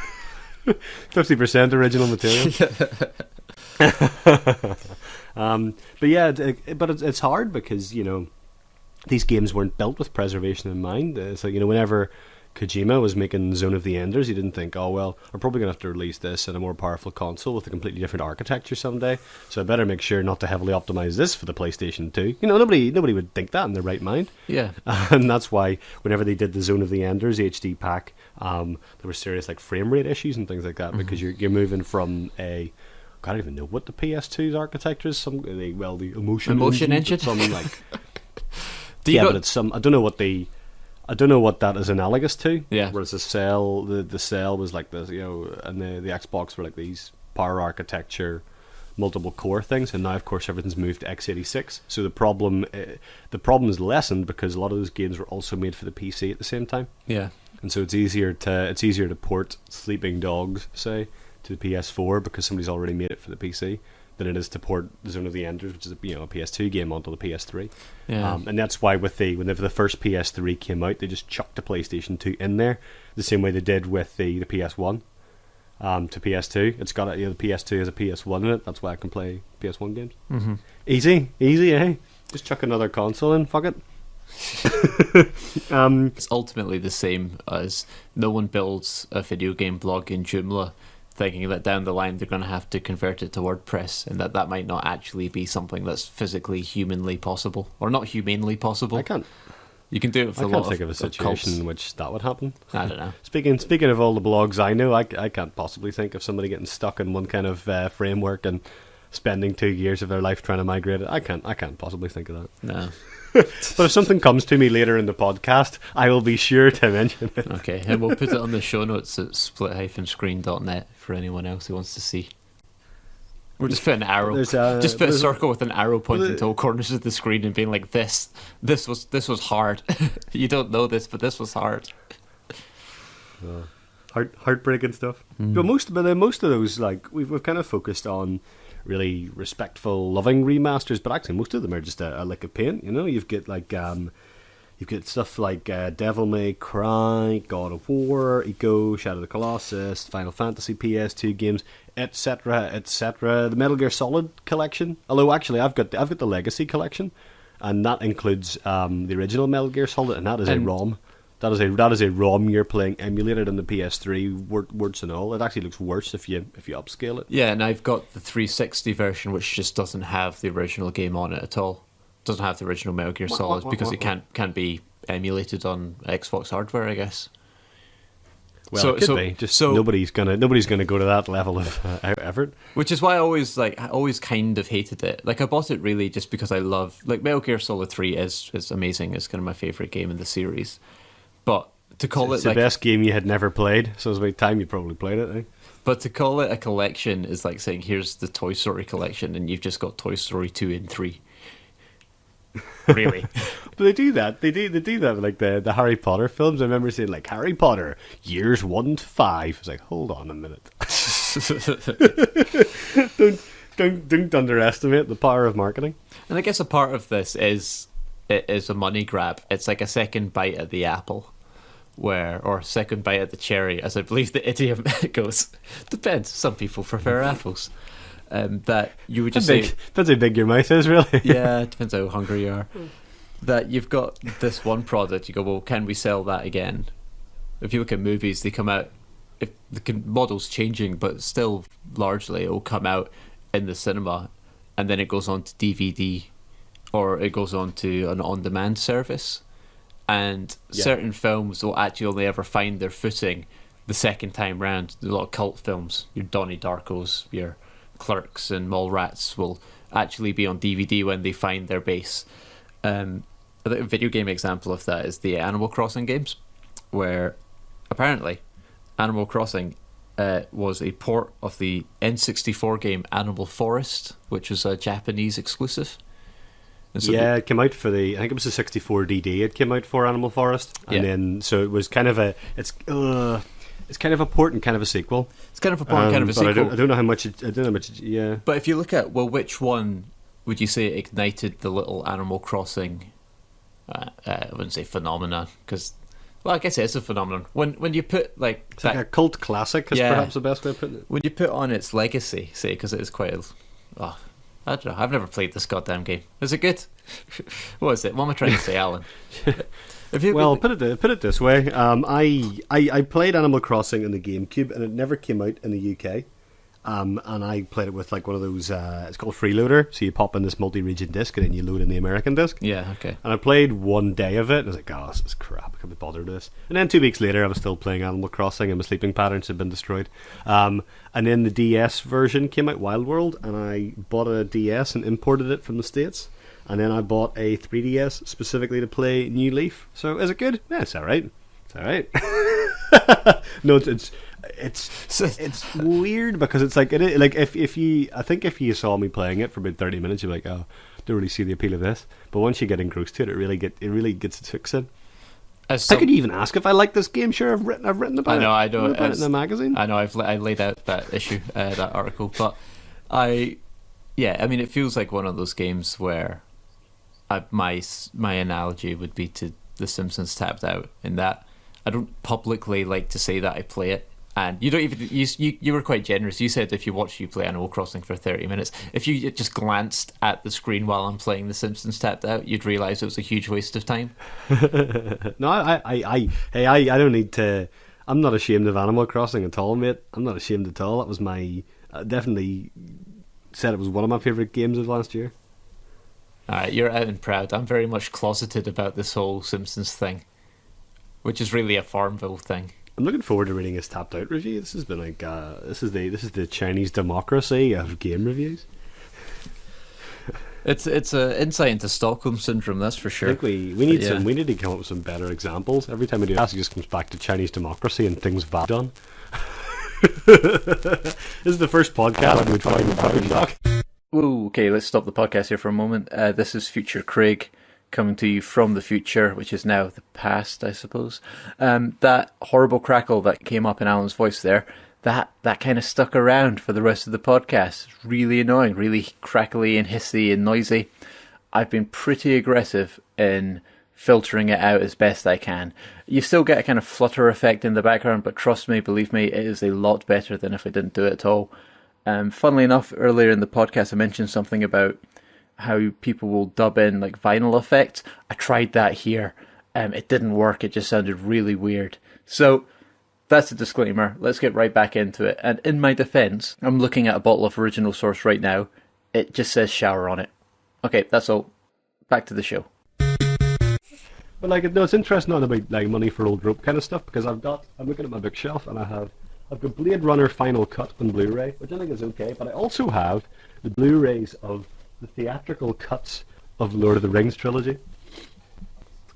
50% original material. But yeah, it's hard because these games weren't built with preservation in mind. So whenever Kojima was making Zone of the Enders, he didn't think, oh well, I'm probably going to have to release this in a more powerful console with a completely different architecture someday, so I better make sure not to heavily optimize this for the PlayStation 2. Nobody would think that in their right mind. Yeah. And that's why whenever they did the Zone of the Enders HD pack, there were serious like frame rate issues and things like that, because you're moving from a... I don't even know what the PS2's architecture is. The emotion engine? Something like... but it's some... I don't know what that is analogous to. Yeah. Whereas the Cell was like this, and the Xbox were like these power architecture, multiple core things, and now of course everything's moved to x86. So the problem is lessened because a lot of those games were also made for the PC at the same time. Yeah. And so it's easier to port Sleeping Dogs, say, to the PS4 because somebody's already made it for the PC, than it is to port Zone of the Enders, which is a PS2 game, onto the PS3. Yeah. And that's why whenever the first PS3 came out, they just chucked the PlayStation 2 in there, the same way they did with the PS1 to PS2. It's got the PS2 has a PS1 in it. That's why I can play PS1 games. Mm-hmm. Easy, eh? Just chuck another console in. Fuck it. It's ultimately the same as no one builds a video game blog in Joomla thinking that down the line they're going to have to convert it to WordPress, and that might not actually be something that's physically humanly possible, or not humanely possible. You can do it with a lot of... I can't think of a situation in which that would happen. I don't know. Speaking of all the blogs I know, I can't possibly think of somebody getting stuck in one kind of framework and spending 2 years of their life trying to migrate it. I can't possibly think of that. No. But if something comes to me later in the podcast, I will be sure to mention it. Okay, and we'll put it on the show notes at split-screen.net for anyone else who wants to see. We'll just put an arrow. Just put a circle with an arrow pointing to all corners of the screen and being like, this was hard. You don't know this, but this was hard. Heartbreaking stuff. But most of those, like, we've kind of focused on really respectful, loving remasters, but actually most of them are just a lick of paint. You've got like you've got stuff like Devil May Cry, God of War, Ico, Shadow of the Colossus, Final Fantasy PS2 games, etc., etc. The Metal Gear Solid collection. Although actually I've got the Legacy collection, and that includes the original Metal Gear Solid, and that is a ROM. That is a ROM you're playing emulated on the PS3, words and all. It actually looks worse if you upscale it. Yeah, and I've got the 360 version, which just doesn't have the original game on it at all. Doesn't have the original Metal Gear Solid because it can't be emulated on Xbox hardware, I guess. Well, it could be. Just nobody's gonna go to that level of effort. Which is why I always kind of hated it. Like, I bought it really just because I love, like, Metal Gear Solid 3 is amazing. It's kind of my favorite game in the series. But to call it's it the best game you had never played, so it's about time you probably played it. Eh? But to call it a collection is like saying, here's the Toy Story collection, and you've just got Toy Story 2 and 3. Really? But they do that. They do that with, like, the Harry Potter films. I remember saying, like, Harry Potter, years 1 to 5. It's like, hold on a minute. don't underestimate the power of marketing. And I guess a part of this is a money grab. It's like a second bite at the apple. or second bite at the cherry, as I believe the idiom goes. Depends. Some people prefer apples. That you would just say, depends how big your mouth is, really. yeah, it depends how hungry you are. That you've got this one product, you go, well, can we sell that again? If you look at movies, they come out, if the model's changing, but still largely it will come out in the cinema, and then it goes on to DVD, or it goes on to an on-demand service. And certain films will actually only ever find their footing the second time round. A lot of cult films, your Donnie Darkos, your Clerks and Mallrats will actually be on DVD when they find their base. I think a video game example of that is the Animal Crossing games, where apparently Animal Crossing was a port of the N64 game Animal Forest, which was a Japanese exclusive. So it came out for I think it was the 64 DD. It came out for Animal Forest, and then so it was kind of it's kind of a port and kind of a sequel. It's kind of a port and kind of a sequel. I don't know how much. Yeah. But if you look at which one would you say ignited the little Animal Crossing? I wouldn't say phenomenon, because I guess it is a phenomenon. When you put it's like a cult classic is perhaps the best way of putting it. When you put on its legacy, say, because it is quite I don't know. I've never played this goddamn game. Is it good? What is it? What am I trying to say, Alan? Put it this way. I played Animal Crossing in the GameCube, and it never came out in the UK. And I played it with one of those. It's called Freeloader. So you pop in this multi-region disc, and then you load in the American disc. Yeah, okay. And I played one day of it, and I was like, "Oh, this is crap. I can't be bothered with this." And then 2 weeks later, I was still playing Animal Crossing, and my sleeping patterns had been destroyed. And then the DS version came out, Wild World, and I bought a DS and imported it from the States. And then I bought a 3DS specifically to play New Leaf. So is it good? Yeah, it's all right. It's all right. No, it's weird because it's if you saw me playing it for about 30 minutes, you're like, oh, don't really see the appeal of this. But once you get engrossed to it, it really gets its hooks in. I could even ask if I like this game. Sure, I've written about it. I know. I've written it in the magazine. I know. I laid out that issue, that article, but it feels like one of those games where my analogy would be to The Simpsons Tapped Out, in that I don't publicly like to say that I play it. And you don't even you were quite generous. You said if you watched you play Animal Crossing for 30 minutes, if you just glanced at the screen while I'm playing The Simpsons Tapped Out, you'd realise it was a huge waste of time. No, I don't need to. I'm not ashamed of Animal Crossing at all, mate. I'm not ashamed at all. That was definitely said it was one of my favourite games of last year. Alright, you're out and proud. I'm very much closeted about this whole Simpsons thing, which is really a Farmville thing. I'm looking forward to reading his Tapped Out review. This has been this is the Chinese democracy of game reviews. It's an insight into Stockholm syndrome, that's for sure. I think we need to come up with some better examples. Every time we do that, it just comes back to Chinese democracy and things bad done. This is the first podcast we find in Bioshock. Ooh, okay, let's stop the podcast here for a moment. This is Future Craig, coming to you from the future, which is now the past, I suppose. That horrible crackle that came up in Alan's voice there, that kind of stuck around for the rest of the podcast. It's really annoying, really crackly and hissy and noisy. I've been pretty aggressive in filtering it out as best I can. You still get a kind of flutter effect in the background, but trust me, believe me, it is a lot better than if I didn't do it at all. Funnily enough, earlier in the podcast I mentioned something about how people will dub in vinyl effects. I tried that here. It didn't work. It just sounded really weird. So that's a disclaimer. Let's get right back into it. And in my defense, I'm looking at a bottle of Original Source right now. It just says shower on it. Okay, that's all. Back to the show. But it's interesting not about money for old rope kind of stuff, because I'm looking at my bookshelf and I've got Blade Runner Final Cut on Blu-ray, which I think is okay, but I also have the Blu-rays of the theatrical cuts of Lord of the Rings trilogy.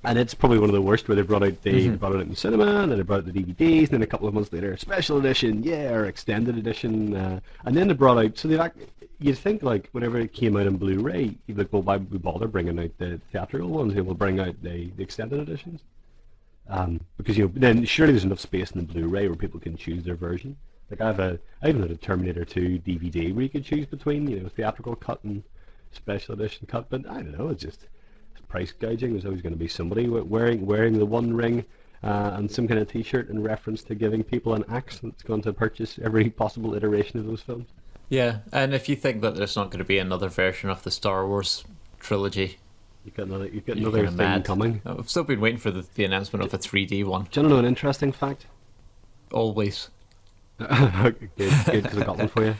And it's probably one of the worst, where they brought it out in cinema, and then they brought out the DVDs, and then a couple of months later, special edition, or extended edition, and then they brought out, so you'd think whenever it came out on Blu-ray, you'd be like, well, why would we bother bringing out the theatrical ones? We'll bring out the extended editions. Because then surely there's enough space in the Blu-ray where people can choose their version. I even had a Terminator 2 DVD where you could choose between theatrical cut and special edition cut, but I don't know, it's just price gouging. There's always going to be somebody wearing the one ring and some kind of T-shirt in reference to giving people an axe that's going to purchase every possible iteration of those films. Yeah, and if you think that there's not going to be another version of the Star Wars trilogy, You've got another you're thing kind of mad. coming. I've still been waiting for the announcement of a 3D one. Do you want to know an interesting fact? Always. Good, because I got one for you.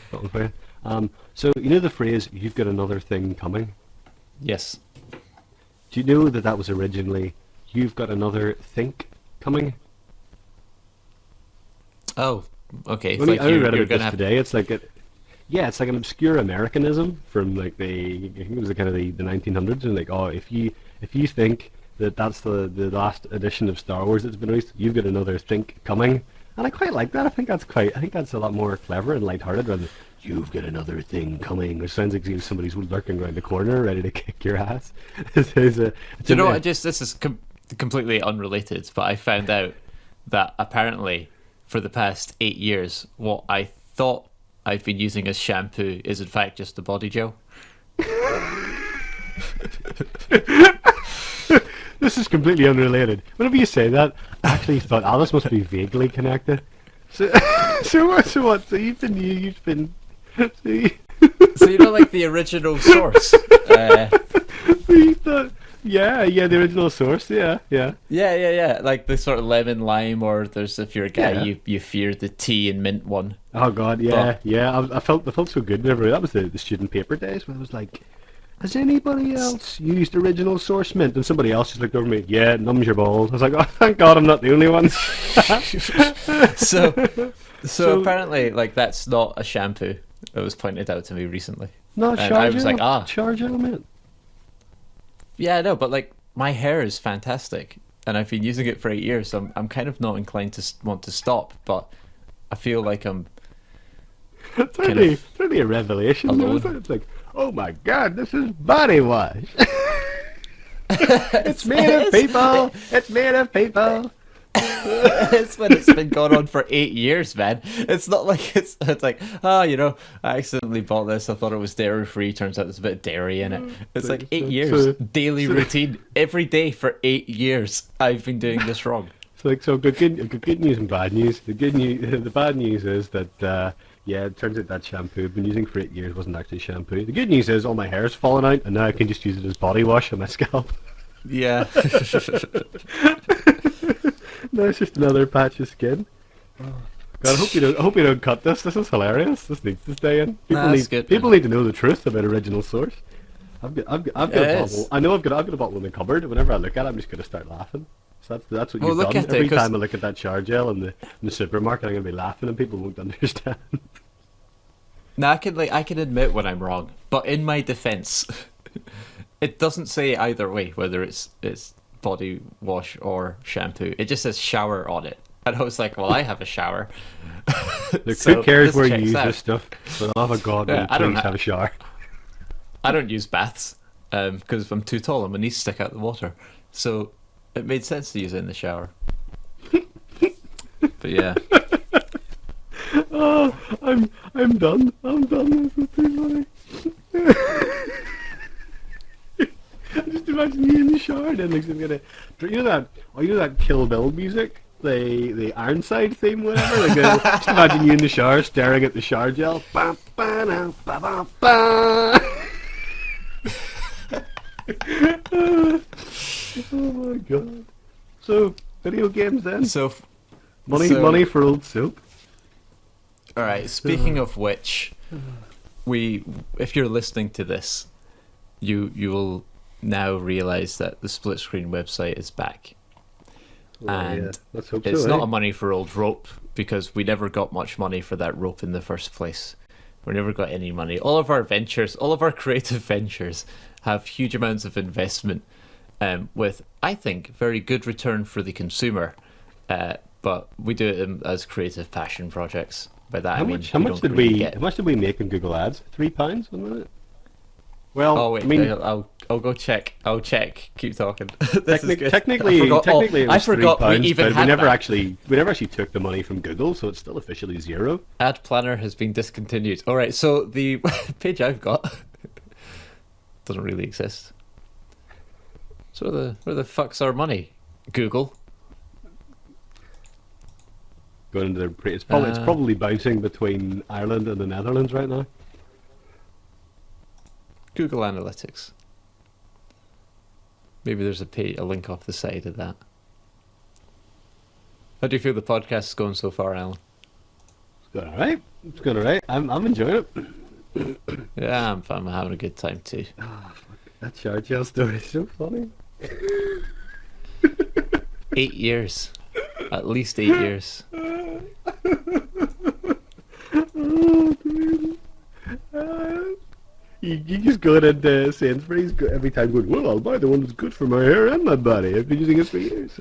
So you know the phrase "you've got another thing coming." Yes. Do you know that was originally "you've got another think coming"? Oh, okay. I read you're about this today. It's like it's like an obscure Americanism from like I think it was the kind of the 1900s, and like, oh, if you think that that's the last edition of Star Wars that's been released, you've got another think coming. And I quite like that. I think that's a lot more clever and lighthearted rather than "you've got another thing coming," which sounds like somebody's lurking around the corner ready to kick your ass. Do you know what? This is completely unrelated, but I found out that apparently for the past 8 years, what I thought I've been using as shampoo is in fact just a body gel. This is completely unrelated. Whenever you say that, I actually thought, this must be vaguely connected. So what? So you've been. So you know, like the original source. You thought, the original source, yeah. Yeah. Like the sort of lemon lime, or there's if you're a guy, you fear the tea and mint one. Oh God, yeah. I felt so good whenever that was the student paper days when I was like, has anybody else used original source mint? And somebody else just looked over me, yeah, numbs your balls. I was like, oh, thank God I'm not the only one. So apparently, like, that's not a shampoo. It was pointed out to me recently. No, and I was like, charge element. Yeah, I know, but like, my hair is fantastic, and I've been using it for 8 years, so I'm kind of not inclined to want to stop, but I feel like I'm It's really a revelation. Alone. It's like, oh my God, this is body wash. It's made of people. It's made of people. It's when it's been going on for 8 years, man. It's not like it's like, I accidentally bought this. I thought it was dairy free. Turns out there's a bit of dairy in it. It's like 8 years, daily routine, every day for 8 years. I've been doing this wrong. So good news and bad news. The bad news is that it turns out that shampoo I've been using for 8 years wasn't actually shampoo. The good news is all my hair's fallen out, and now I can just use it as body wash on my scalp. Yeah. No, it's just another patch of skin. God, I hope you don't cut this. This is hilarious. This needs to stay in. People need to know the truth about original source. I've got a bottle. I know I've got a bottle in the cupboard. Whenever I look at it, I'm just gonna start laughing. So that's what you've done. Every time I look at that shower gel in the supermarket, I'm gonna be laughing, and people won't understand. Now I can admit when I'm wrong, but in my defense, it doesn't say either way whether it's body wash or shampoo. It just says shower on it, and I was like, well, I have a shower. Look, who cares where you use this stuff? For the love of God, please have a shower. I don't use baths because if I'm too tall and my knees stick out the water, so it made sense to use it in the shower. But yeah. Oh, I'm done. This is too funny. Just imagine you in the shower, and then like some gonna, you know that Kill Bill music, the Ironside theme, whatever. Like, just imagine you in the shower, staring at the shower gel. Ba, ba, na, ba, ba, ba. Oh my God! So video games then. Money for old soap. All right. Speaking of which, if you're listening to this, you will now realize that the Split Screen website is back. Let's hope it's so, not a money for old rope, because we never got much money for that rope in the first place. We never got any money. All of our creative ventures have huge amounts of investment, with, I think, very good return for the consumer. But we do it as creative passion projects. By that how much did we make in Google Ads? £3, wasn't it? Well, wait, I mean, I'll go check. I'll check. Keep talking. Technically, it was £3, but we never actually took the money from Google, so it's still officially zero. Ad Planner has been discontinued. All right, so the page I've got doesn't really exist. So where the fuck's our money, Google? going into their it's probably bouncing between Ireland and the Netherlands right now. Google Analytics. Maybe there's a link off the side of that. How do you feel the podcast is going so far, Alan? It's going alright. It's going alright. I'm enjoying it. Yeah, I'm having a good time too. Oh, fuck. That Churchill story is so funny. 8 years. At least 8 years. Oh, dude. You just go into Sainsbury's every time going, well, I'll buy the one that's good for my hair and my body. I've been using it for years.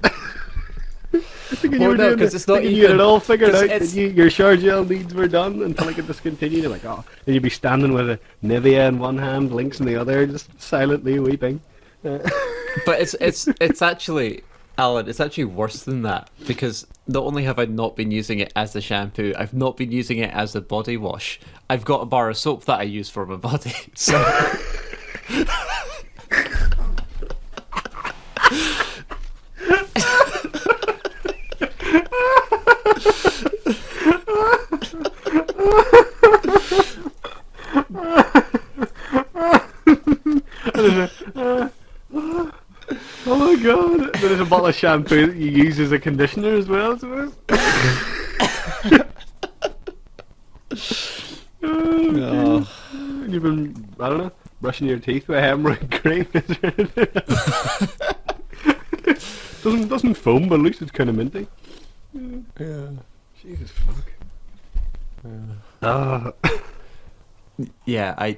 Thinking you were doing it, it's not thinking even, you had it all figured out, it's, that your shower gel needs were done until it discontinued. You're like, oh, and you'd be standing with a Nivea in one hand, Lynx in the other, just silently weeping. But it's actually, Alan, it's actually worse than that, because not only have I not been using it as a shampoo, I've not been using it as a body wash. I've got a bar of soap that I use for my body. So oh my god, there's a bottle of shampoo that you use as a conditioner as well, I suppose. oh. And you've been, I don't know, brushing your teeth with hemorrhoid cream. doesn't foam, but at least it's kind of minty. Yeah. Jesus fuck. Yeah, I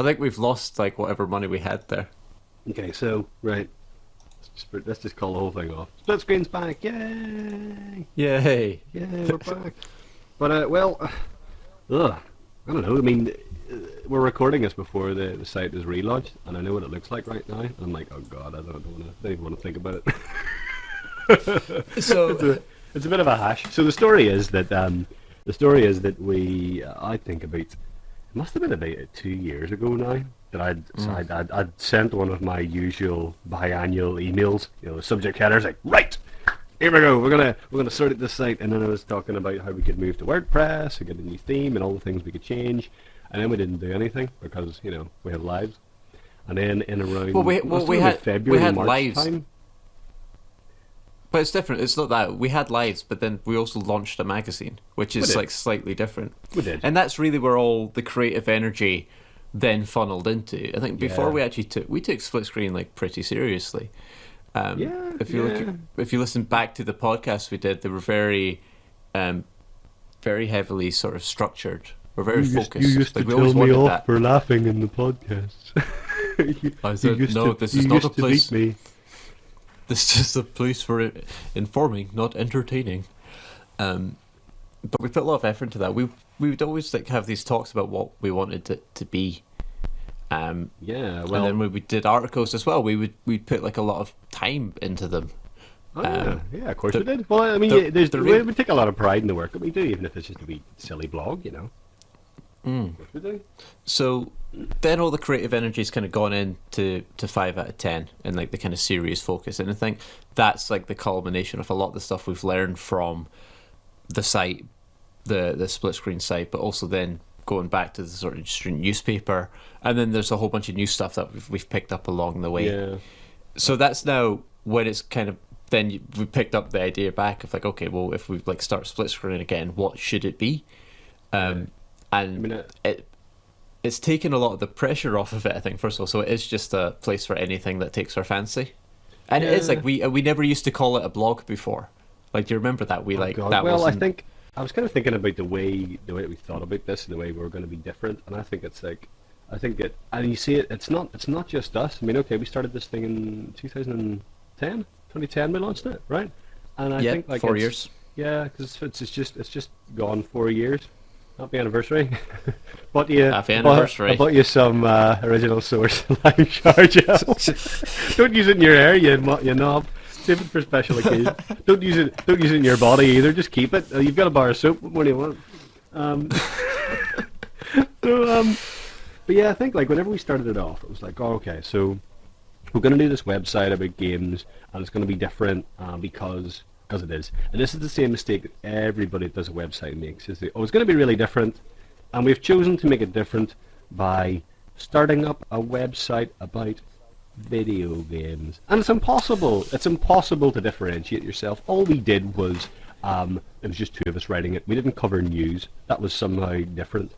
think we've lost like whatever money we had there. Okay, so right, let's just call the whole thing off. Split screen's back, yay! Yay! Yeah, we're back. But I don't know. I mean, we're recording this before the site is relaunched, and I know what it looks like right now. And I'm like, oh god, I don't even want to think about it. So it's a bit of a hash. So the story is that I think about, it must have been about 2 years ago now, that I'd sent one of my usual biannual emails. You know, the subject header's like, right, here we go. We're gonna sort out this site, and then I was talking about how we could move to WordPress and get a new theme and all the things we could change, and then we didn't do anything because we had lives, and then in around we had February, March lives. time. But it's different. It's not that. We had lives, but then we also launched a magazine, which is like slightly different. We did. And that's really where all the creative energy then funneled into. I think before we actually took split screen like pretty seriously. If you listen back to the podcast we did, they were very very heavily sort of structured. We're very focused. You used to tell me off for laughing in the podcast. I said, this is not a place. This is a place for informing, not entertaining. But we put a lot of effort into that. We would always like have these talks about what we wanted it to be. And then when we did articles as well, we'd put like a lot of time into them. Yeah, of course we did. Well, I mean, we take a lot of pride in the work that we do, even if it's just a wee silly blog, Of course we do. So then all the creative energy's kind of gone into 5 out of 10 and like the kind of serious focus, and I think that's like the culmination of a lot of the stuff we've learned from the site, the split screen site, but also then going back to the sort of student newspaper, and then there's a whole bunch of new stuff that we've picked up along the way. Yeah. So that's now when it's kind of then we picked up the idea back of like, okay, well, if we like start split screen again, what should it be? And it's taken a lot of the pressure off of it, I think, first of all. So it is just a place for anything that takes our fancy. And it is like we never used to call it a blog before. Like, do you remember that? I think I was kind of thinking about the way we thought about this and the way we were going to be different, and I think and you see it. It's not just us. I mean, okay, we started this thing in 2010. 2010 we launched it, right? And I think like 4 years. Yeah, because it's just gone 4 years. Happy anniversary. Happy anniversary. I bought you some original source lime shower gel. Don't use it in your hair, you knob. Save it for special occasions. Don't use it in your body either. Just keep it. You've got a bar of soap. What more do you want? But yeah, I think like whenever we started it off, it was like, oh, okay, so we're going to do this website about games, and it's going to be different because because it is. And this is the same mistake that everybody that does a website makes, is that, oh, it's going to be really different, and we've chosen to make it different by starting up a website about video games. And it's impossible. It's impossible to differentiate yourself. All we did was, it was just two of us writing it. We didn't cover news. That was somehow different.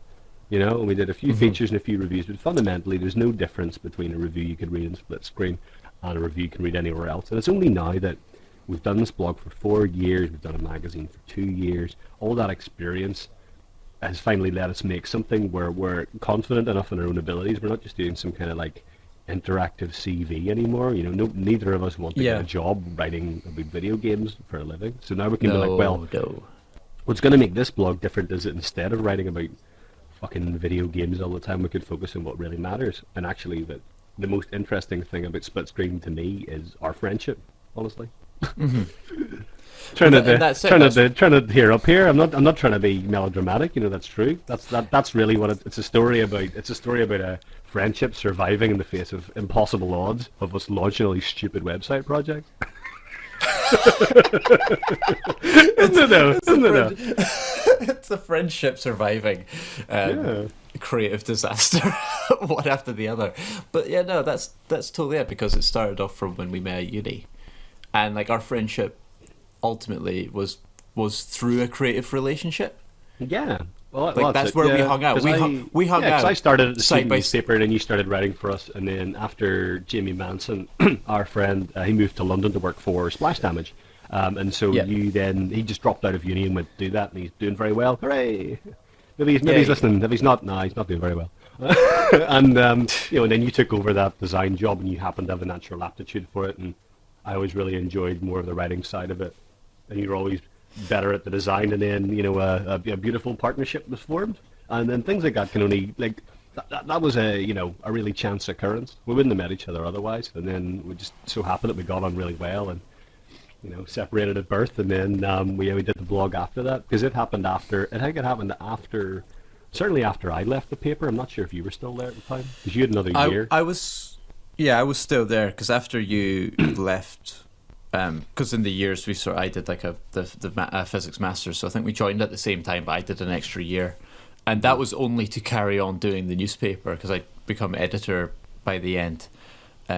You know, and we did a few features and a few reviews, but fundamentally there's no difference between a review you could read in split screen and a review you can read anywhere else. And it's only now that we've done this blog for 4 years, we've done a magazine for 2 years, all that experience has finally let us make something where we're confident enough in our own abilities. We're not just doing some kind of like interactive CV anymore. You know, neither of us want to get a job writing about video games for a living. So now we can be like, well, what's going to make this blog different is that instead of writing about fucking video games all the time, we could focus on what really matters. And actually, the most interesting thing about Split Screen to me is our friendship. Honestly, trying to tear up here. I'm not trying to be melodramatic. You know, that's true. That's really what it's a story about. It's a story about a friendship surviving in the face of impossible odds of us launching all these stupid website projects. Isn't it? It's a friendship surviving creative disaster, one after the other. But yeah, no, that's totally it, because it started off from when we met at uni, and like our friendship ultimately was through a creative relationship. Yeah. Well, like that's where we hung out. We hung out. I started at the student newspaper, and then you started writing for us. And then after Jamie Manson, our friend, he moved to London to work for Splash Damage. And so he just dropped out of uni and went to do that, and he's doing very well. Hooray! Maybe he's listening. If he's not, he's not doing very well. And and then you took over that design job, and you happened to have a natural aptitude for it. And I always really enjoyed more of the writing side of it. And you're always better at the design, and then a beautiful partnership was formed, and then things like that can only that was a really chance occurrence. We wouldn't have met each other otherwise, and then we just so happened that we got on really well, and separated at birth, and then we did the blog after that, because it happened after. I think it happened after, certainly after I left the paper. I'm not sure if you were still there at the time, because you had another year. I was still there, because after you left. Because in the years I did like the physics masters, so I think we joined at the same time, but I did an extra year, and that was only to carry on doing the newspaper, because I'd become editor by the end.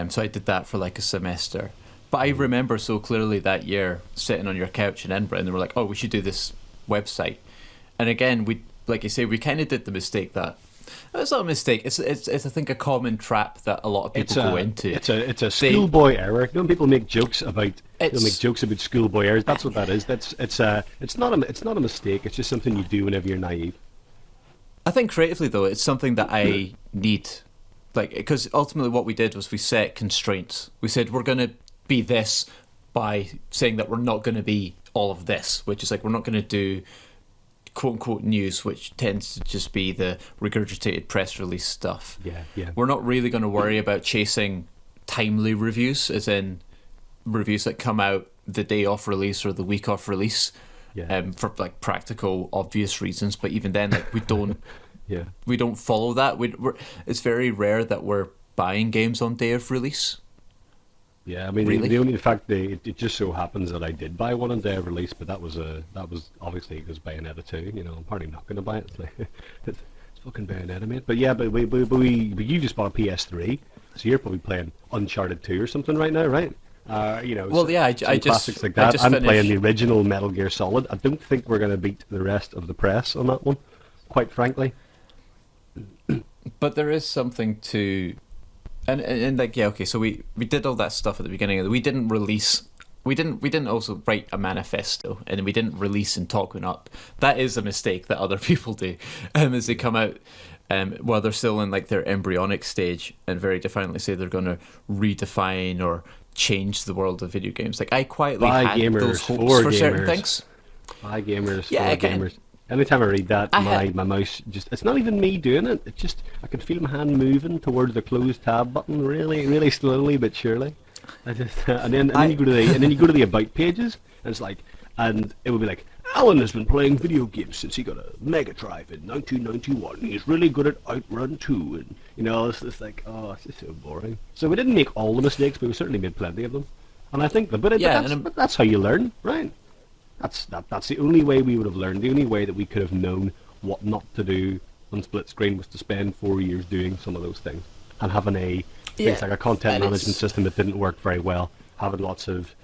So I did that for like a semester. But I remember so clearly that year sitting on your couch in Edinburgh, and they were like, "Oh, we should do this website." And again, we, like you say, we kind of did the mistake that. It's not a mistake. It's I think a common trap that a lot of people go into. It's a schoolboy error. When people make jokes about schoolboy errors, that's what that is. It's not a mistake. It's just something you do whenever you're naive. I think creatively though, it's something that I need, like, because ultimately what we did was we set constraints. We said we're going to be this by saying that we're not going to be all of this, which is like we're not going to do quote-unquote news, which tends to just be the regurgitated press release stuff. Yeah. We're not really going to worry about chasing timely reviews, as in reviews that come out the day off release or the week off release, for like practical, obvious reasons. But even then, like we don't, we don't follow that. It's very rare that we're buying games on day of release. Yeah, I mean, really? the only fact that it just so happens that I did buy one on day of release, but that was obviously because Bayonetta 2. I'm hardly not going to buy it. It's like, it's fucking Bayonetta, mate. But yeah, but you just bought a PS3, so you're probably playing Uncharted 2 or something right now, right? Well, yeah, I just classics like that. I'm finished. playing the original Metal Gear Solid. I don't think we're going to beat the rest of the press on that one, quite frankly. But there is something to. And like, yeah, okay, so we did all that stuff at the beginning. We didn't also write a manifesto, and we didn't release and talk one up. That is a mistake that other people do, as they come out while they're still in like their embryonic stage, and very defiantly say they're going to redefine or change the world of video games. Like I quietly had those hopes for certain things. By gamers, for gamers. Anytime I read that, my mouse just—it's not even me doing it. It just I can feel my hand moving towards the close tab button, really, really slowly but surely. And then you go to the about pages, and it's like, and it would be like, Alan has been playing video games since he got a Mega Drive in 1991. He's really good at Outrun 2, and it's just like, oh, it's just so boring. So we didn't make all the mistakes, but we certainly made plenty of them. And I think, but that's how you learn, right? That's the only way we would have learned. The only way that we could have known what not to do on split screen was to spend 4 years doing some of those things and having things like a content management system that didn't work very well, having lots of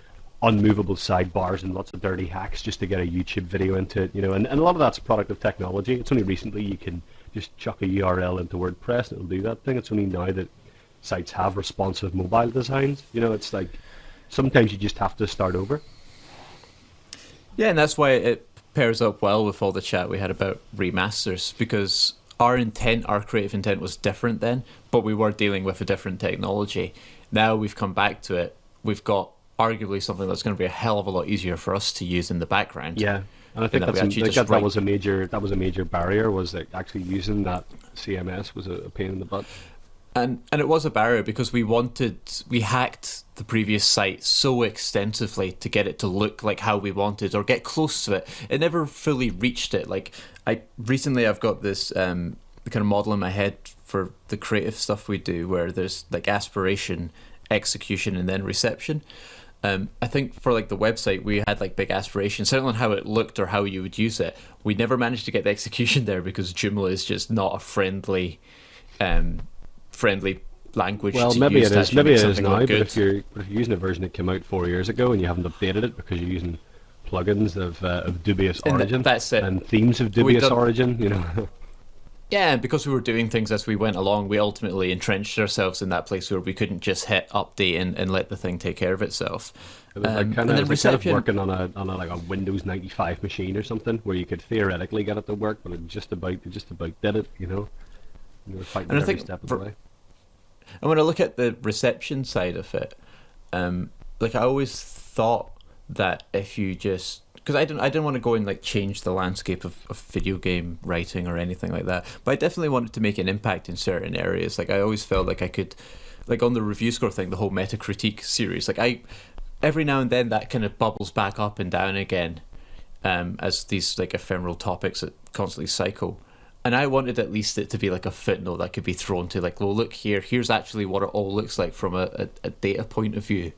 unmovable sidebars and lots of dirty hacks just to get a YouTube video into it, and a lot of that's a product of technology. It's only recently you can just chuck a URL into WordPress and it'll do that thing. It's only now that sites have responsive mobile designs. It's like sometimes you just have to start over. Yeah, and that's why it pairs up well with all the chat we had about remasters, because our creative intent was different then, but we were dealing with a different technology. Now we've come back to it. We've got arguably something that's going to be a hell of a lot easier for us to use in the background. Yeah, and I think that was a major barrier, was that actually using that CMS was a pain in the butt. And it was a barrier because we hacked the previous site so extensively to get it to look like how we wanted or get close to it. It never fully reached it. Like I've got this kind of model in my head for the creative stuff we do, where there's like aspiration, execution, and then reception. I think for like the website, we had like big aspirations, certainly on how it looked or how you would use it. We never managed to get the execution there because Joomla is just not a friendly language. Well, to maybe use it is. Maybe it is now. But good. if you're using a version that came out 4 years ago and you haven't updated it because you're using plugins of dubious origin that's it. and themes of dubious origin, Yeah, and because we were doing things as we went along, we ultimately entrenched ourselves in that place where we couldn't just hit update and let the thing take care of itself. It was like kind of working on a Windows 95 machine or something, where you could theoretically get it to work, but it just about did it, You were fighting every step of the way. And when I look at the reception side of it, like I always thought that if you just, because I didn't want to go and like change the landscape of video game writing or anything like that, but I definitely wanted to make an impact in certain areas. Like I always felt like I could, like on the review score thing, the whole Metacritic series, like every now and then that kind of bubbles back up and down again, as these like ephemeral topics that constantly cycle. And I wanted at least it to be like a footnote that could be thrown to, like, well, look here's actually what it all looks like from a data point of view.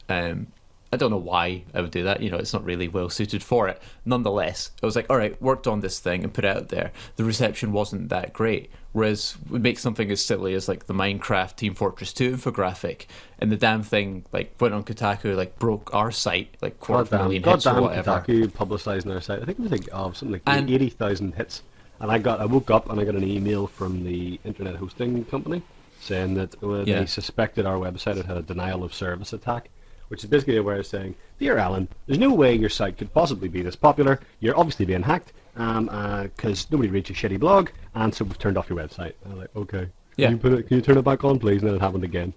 I don't know why I would do that. It's not really well suited for it. Nonetheless, I was like, all right, worked on this thing and put it out there. The reception wasn't that great. Whereas we make something as silly as like the Minecraft Team Fortress 2 infographic, and the damn thing like went on Kotaku, like broke our site, like 250,000 hits or whatever. Kotaku publicising our site. I think it was like something like 80,000 hits. And I woke up and I got an email from the internet hosting company saying that they suspected our website had a denial of service attack, which is basically a way of saying, "Dear Alan, there's no way your site could possibly be this popular. You're obviously being hacked because nobody reads your shitty blog, and so we've turned off your website." I was like, "Okay, can you turn it back on, please?" And then it happened again.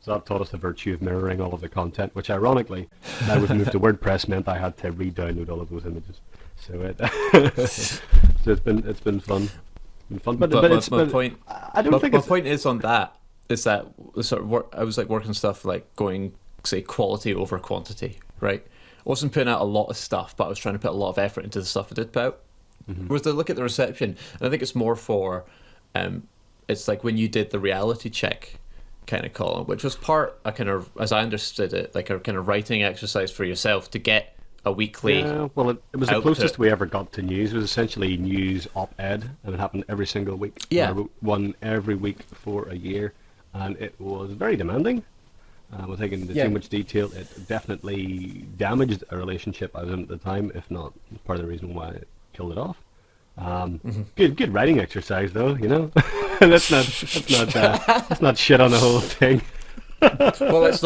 So that taught us the virtue of mirroring all of the content, which ironically, now we've moved to WordPress, meant I had to re-download all of those images. So it's been fun. But my point is on that is that sort of I was like working stuff like going, say, quality over quantity, right? I wasn't putting out a lot of stuff, but I was trying to put a lot of effort into the stuff I did put out. Mm-hmm. Whereas I look at the reception, and I think it's more for it's like when you did the reality check kind of column, which was part a kind of, as I understood it, like a kind of writing exercise for yourself to get a weekly. Yeah, well, it was the closest we ever got to news. It was essentially news op-ed, and it happened every single week. Yeah, I wrote one every week for a year, and it was very demanding. Without getting into too much detail, it definitely damaged a relationship I was in at the time, if not part of the reason why I killed it off. Good writing exercise, though. Let's not shit on the whole thing. Well, let's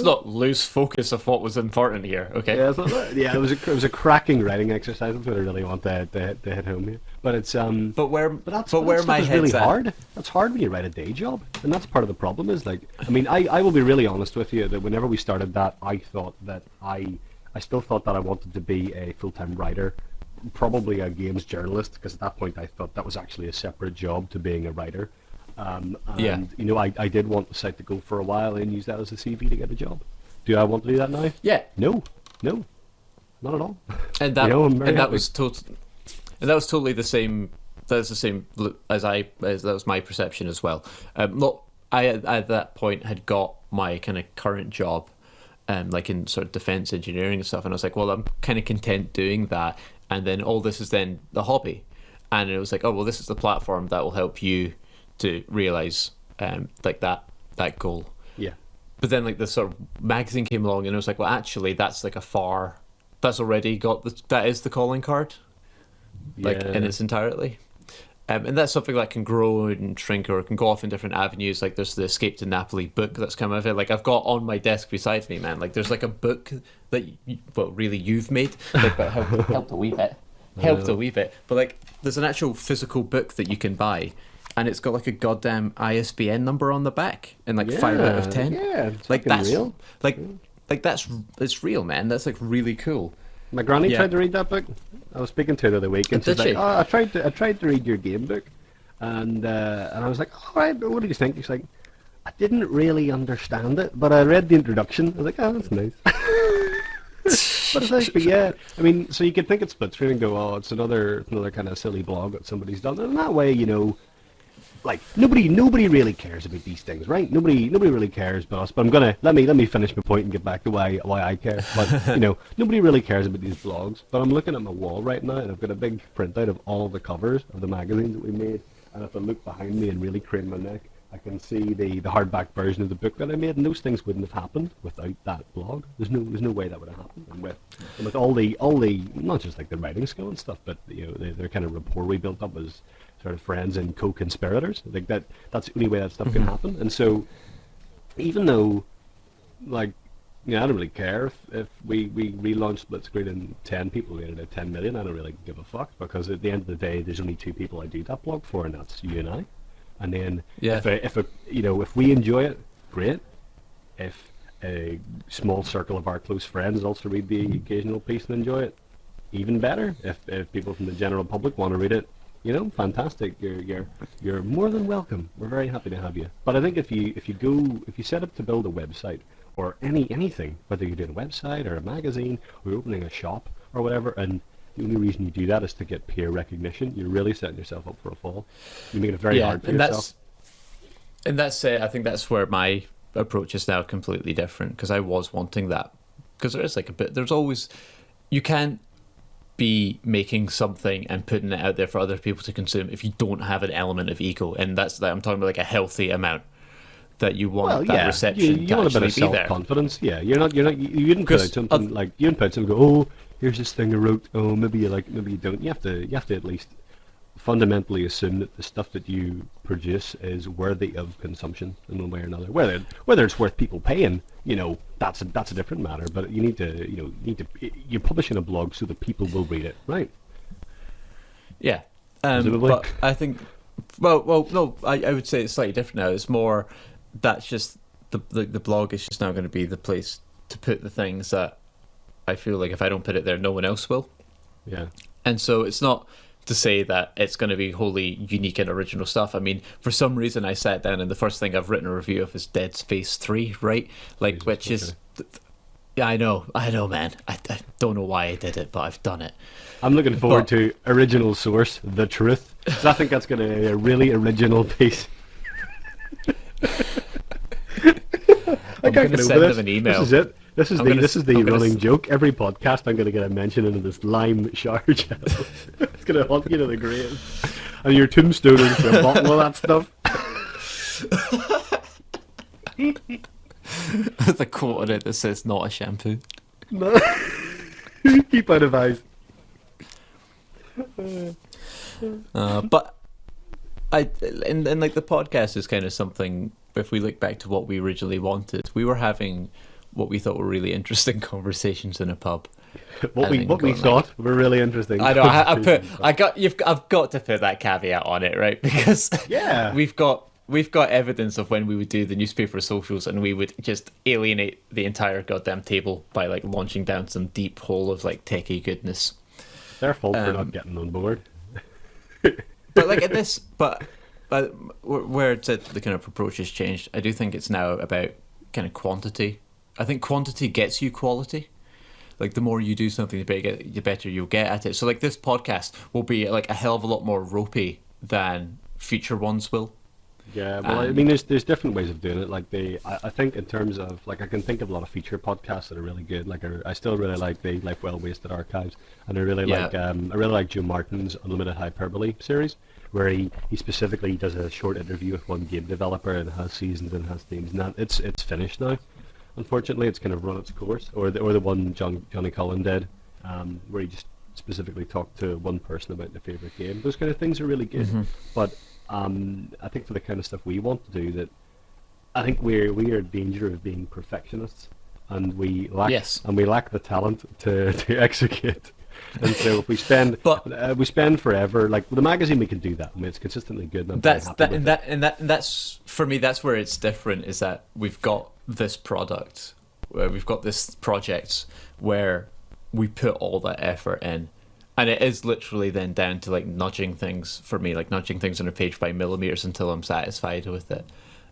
not lose focus of what was important here. Okay. Yeah, it was a cracking writing exercise. That's what I really want to hit home here. But it's But where my head's really hard. That's hard when you write a day job, and that's part of the problem. Is like, I mean, I will be really honest with you that whenever we started that, I thought that I still thought that I wanted to be a full-time writer, probably a games journalist, because at that point I thought that was actually a separate job to being a writer. I did want the site to go for a while and use that as a CV to get a job. Do I want to do that now? Yeah. No, not at all. And that was totally the same. That's the same as that was my perception as well. I at that point had got my kind of current job, like in sort of defense engineering and stuff. And I was like, well, I'm kind of content doing that. And then all this is then the hobby. And it was like, oh, well, this is the platform that will help you to realize like that goal. Yeah. But then like the sort of magazine came along, and it was like, well, actually, that's like that's already got that is the calling card, like in its entirety. And that's something that can grow and shrink, or it can go off in different avenues. Like there's the Escape to Napoli book that's come out of it. Like I've got on my desk beside me, man. Like there's like a book that, really you've made, like, but helped a wee bit. Helped a wee bit. But like there's an actual physical book that you can buy, and it's got like a goddamn ISBN number on the back, and like 5 out of 10. Yeah, it's like that's real. Like it's real, man. That's like really cool. My granny tried to read that book. I was speaking to her the other week, and she's like, "Oh, I tried to read your game book," and I was like, "All right, what did you think?" She's like, "I didn't really understand it, but I read the introduction." I was like, "Oh, that's nice." But it's like, but yeah, I mean, so you could think it's split screen and go, "Oh, it's another kind of silly blog that somebody's done," and that way, like nobody really cares about these things, right? Nobody really cares about us. But I'm gonna let me finish my point and get back to why I care. But nobody really cares about these blogs. But I'm looking at my wall right now, and I've got a big printout of all the covers of the magazines that we made. And if I look behind me and really crane my neck, I can see the hardback version of the book that I made. And those things wouldn't have happened without that blog. There's no way that would have happened. And with all the not just like the writing skill and stuff, but their kind of rapport we built up as sort of friends and co-conspirators. Like that's the only way that stuff can happen. And so even though I don't really care if we relaunch Split Screen and 10 people made it at 10 million. I don't really give a fuck, because at the end of the day there's only 2 people I do that blog for, and that's you and I. And then if we enjoy it, great. If a small circle of our close friends also read the occasional piece and enjoy it, even better. If people from the general public want to read it, fantastic. You're more than welcome. We're very happy to have you. But I think if you set up to build a website or anything, whether you're doing a website or a magazine or you're opening a shop or whatever, and the only reason you do that is to get peer recognition, you're really setting yourself up for a fall. You're making it very hard for yourself. And that's I think that's where my approach is now completely different, because I was wanting that. Because there is there's always, you can't be making something and putting it out there for other people to consume if you don't have an element of ego, and that's I'm talking about like a healthy amount that you want reception. You want a bit of self-confidence. Yeah, you didn't put out something like you didn't put something and go, oh, here's this thing I wrote. Oh, maybe you like it, maybe you don't. You have to at least fundamentally assume that the stuff that you produce is worthy of consumption in one way or another. Whether it's worth people paying, that's a different matter. But you need to you're publishing a blog so that people will read it, right? Yeah, but I think, no, I would say it's slightly different now. It's more that's just the blog is just now going to be the place to put the things that I feel like if I don't put it there, no one else will. Yeah, and so it's not to say that it's going to be wholly unique and original stuff. I mean, for some reason I sat down and the first thing I've written a review of is Dead Space 3, right? Like, Jesus, which is... Yeah, I know, man. I don't know why I did it, but I've done it. I'm looking forward to original source, The Truth. So I think that's going to be a really original piece. I'm going to send them an email. This is it. This is the running joke. Every podcast I'm going to get a mention into this lime shower gel. It's going to haunt you to the grave. And your tombstone is a bottle of that stuff. The quote on it that says not a shampoo. No. Keep out of eyes. But and like the podcast is kind of something, if we look back to what we originally wanted, we were having what we thought were really interesting conversations in a pub. What we thought were really interesting. I know. I've got to put that caveat on it, right? Because we've got evidence of when we would do the newspaper socials and we would just alienate the entire goddamn table by like launching down some deep hole of like techie goodness. Their fault for not getting on board. But like but where it's at, the kind of approach has changed. I do think it's now about kind of quantity. I think quantity gets you quality. Like the more you do something, the better you'll get at it. So like this podcast will be like a hell of a lot more ropey than future ones will. Yeah, well, I mean, there's different ways of doing it. Like I think in terms of like I can think of a lot of feature podcasts that are really good. Like I still really like the Life Well Wasted archives, and I really like Joe Martin's Unlimited Hyperbole series, where he specifically does a short interview with one game developer and has seasons and has themes. And that it's finished now. Unfortunately, it's kind of run its course. Or the one Johnny Cullen did, where he just specifically talked to one person about their favorite game. Those kind of things are really good, but. I think for the kind of stuff we want to do, that I think we are in danger of being perfectionists, and we lack the talent to execute. And so if we spend we spend forever, like with the magazine, we can do that. I mean, it's consistently good. And that's for me. That's where it's different. Is that we've got this product, where we've got this project where we put all that effort in. And it is literally then down to like nudging things for me, like nudging things on a page by millimeters until I'm satisfied with it.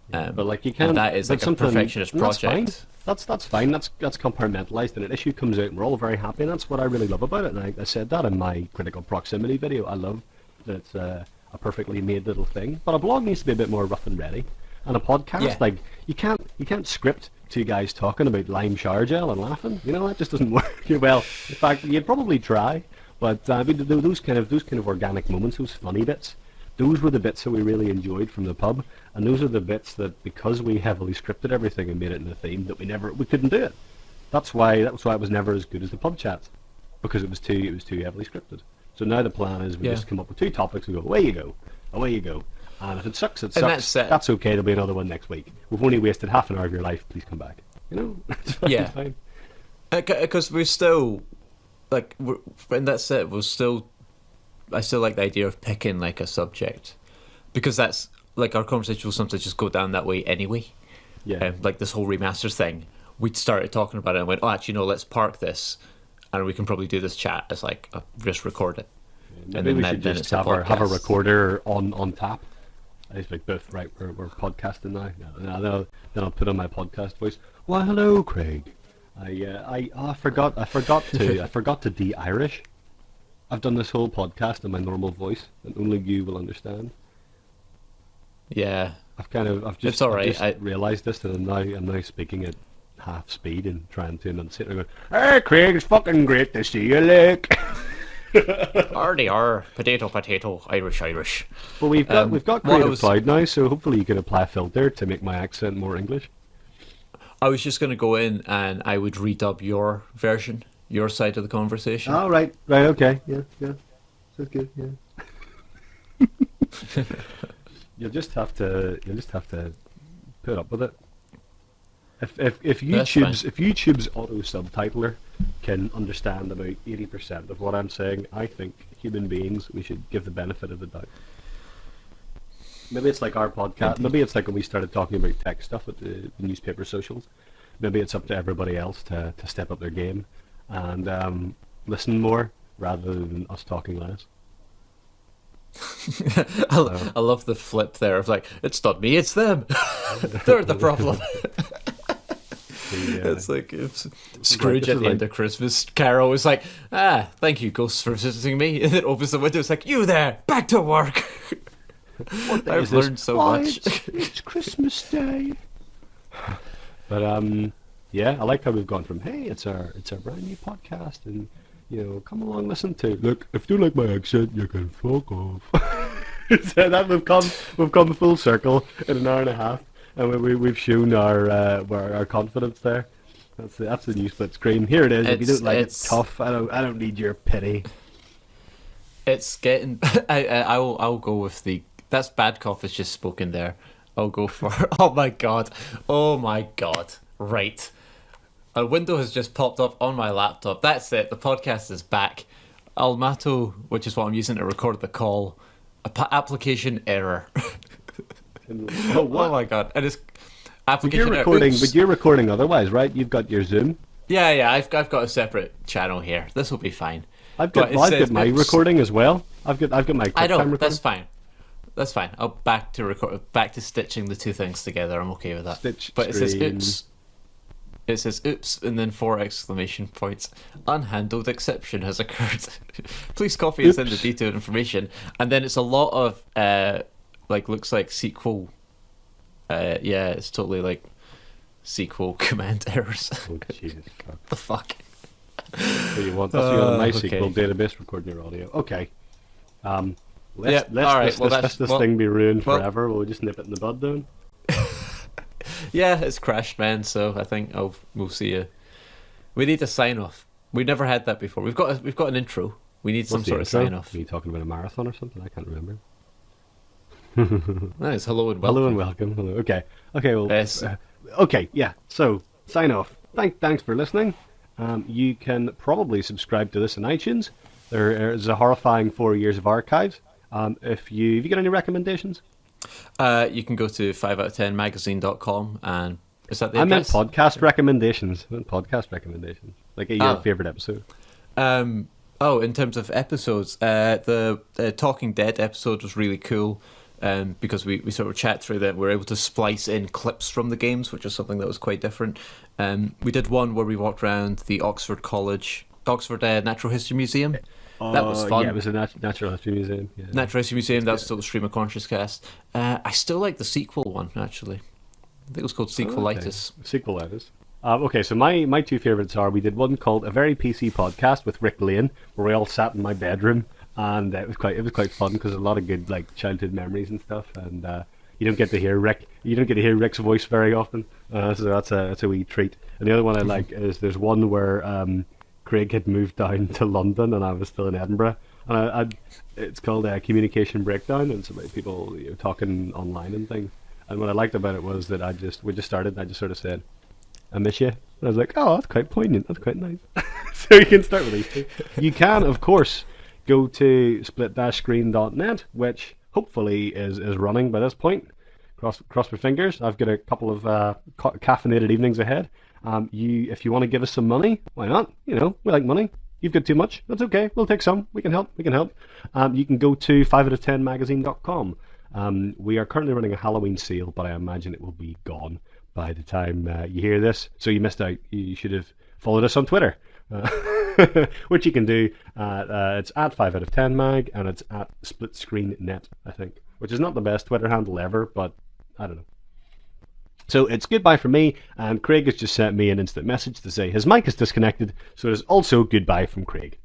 But like you can't. That is like a perfectionist project. That's fine. That's compartmentalized, and an issue comes out, and we're all very happy. And that's what I really love about it. And I said that in my critical proximity video. I love that it's a perfectly made little thing. But a blog needs to be a bit more rough and ready. And a podcast, like you can't script two guys talking about lime shower gel and laughing. You know, that just doesn't work. Well, in fact, you'd probably try. But those kind of organic moments, those funny bits, those were the bits that we really enjoyed from the pub, and those are the bits that, because we heavily scripted everything and made it in a theme, that we couldn't do it. That's why it was never as good as the pub chats, because it was too heavily scripted. So now the plan is we just come up with two topics and go, away you go. And if it sucks, it sucks. That's okay. There'll be another one next week. We've only wasted half an hour of your life. Please come back. You know, it's fine. Yeah. It's fine. Because we're still. Like, and that's it. I still like the idea of picking like a subject, because that's like our conversation will sometimes just go down that way anyway. Yeah. Like this whole remasters thing, we started talking about it and went, oh, actually, no, let's park this, and we can probably do this chat as like just record it. Yeah, maybe we should just have a recorder on tap. I just like both. Right, we're podcasting now. Then I'll put on my podcast voice. Why, hello, Craig. I forgot to de-Irish. I've done this whole podcast in my normal voice, and only you will understand. Yeah, I've just realised this, and I'm now speaking at half speed and trying to enunciate. And going, hey, Craig, it's fucking great to see you, look. RDR, potato, Irish. Well, we've got Creative Cloud now, so hopefully you can apply a filter to make my accent more English. I was just going to go in and I would redub your version, your side of the conversation. Oh, right, okay, yeah, sounds good, yeah. You'll just have to put up with it. If YouTube's auto subtitler can understand about 80% of what I'm saying, I think human beings, we should give the benefit of the doubt. Maybe it's like our podcast. Maybe it's like when we started talking about tech stuff at the newspaper socials. Maybe it's up to everybody else to step up their game and listen more rather than us talking less. I love the flip there of like, it's not me, it's them. They're the problem. It's like if Scrooge at the end of Christmas Carol was like, thank you, ghosts, for visiting me. And then opens the window, it's like, you there, back to work. I've learned so much. It's Christmas Day. But yeah, I like how we've gone from it's our brand new podcast, and come along, listen to. Look, if you like my accent, you can fuck off. So that we've come full circle in an hour and a half, and we've shown our confidence there. That's the new split screen. Here it is. If you don't like it, tough. I don't need your pity. It's getting. I'll go with the. That's bad cough is just spoken there. I'll go for. Oh my god. Right. A window has just popped up on my laptop. That's it. The podcast is back. Almato, which is what I'm using to record the call. Application error. Oh my god! And it's application error. But you're recording otherwise, right? You've got your Zoom. Yeah. I've got a separate channel here. This will be fine. I've got my recording as well. I've got my. I know. That's fine. I'll back to stitching the two things together. I'm okay with that. But it says oops. It says oops and then 4 exclamation points. Unhandled exception has occurred. Please copy and send the detailed information. And then it's a lot of looks like SQL Yeah, it's totally like sequel command errors. Oh, Jesus. God. The fuck? So you want us to go on a Okay. MySQL database recording your audio. Okay. Yeah, Let's all right, well, this that's- thing be ruined well- forever. We'll just nip it in the bud then. Yeah, it's crashed, man. So I think we'll see you. We need a sign off. We never had that before. We've got an intro. We need some What's the sort of intro? sign off. Are you talking about a marathon or something? I can't remember. No, it's hello and welcome. Hello and welcome. Hello. Okay. Okay. Well. Yes. Okay. Yeah. So sign off. Thanks for listening. You can probably subscribe to this on iTunes. There is a horrifying 4 years of archives. If you got any recommendations? You can go to 5out10magazine.com and is that the I meant address? podcast recommendations. Like your favorite episode. In terms of episodes, the Talking Dead episode was really cool because we sort of chat through that. We were able to splice in clips from the games, which is something that was quite different. We did one where we walked around the Oxford Natural History Museum. That was fun. Yeah, it was a Natural History Museum. Yeah. Natural History Museum, that's still the Stream of Conscious cast. I still like the sequel one, actually. I think it was called Sequelitis. Sequelitis. Okay, so my two favourites are, we did one called A Very PC Podcast with Rick Lane, where we all sat in my bedroom, and it was quite fun because a lot of good like childhood memories and stuff, and you don't get to hear Rick's voice very often, so that's a wee treat. And the other one I like is there's one where Craig had moved down to London and I was still in Edinburgh, and it's called Communication Breakdown, and it's about people talking online and things. And what I liked about it was that we just started and I just sort of said, I miss you. And I was like, oh, that's quite poignant. That's quite nice. So you can start with these two. You can, of course, go to split-screen.net, which hopefully is running by this point. Cross my fingers. I've got a couple of caffeinated evenings ahead. If you want to give us some money, why not? We like money. You've got too much. That's okay. We'll take some. We can help. You can go to 5out10magazine.com. We are currently running a Halloween sale, but I imagine it will be gone by the time you hear this. So you missed out. You should have followed us on Twitter, which you can do. It's at 5out10mag and it's at splitscreennet, I think, which is not the best Twitter handle ever, but I don't know. So it's goodbye from me, and Craig has just sent me an instant message to say his mic is disconnected, so it is also goodbye from Craig.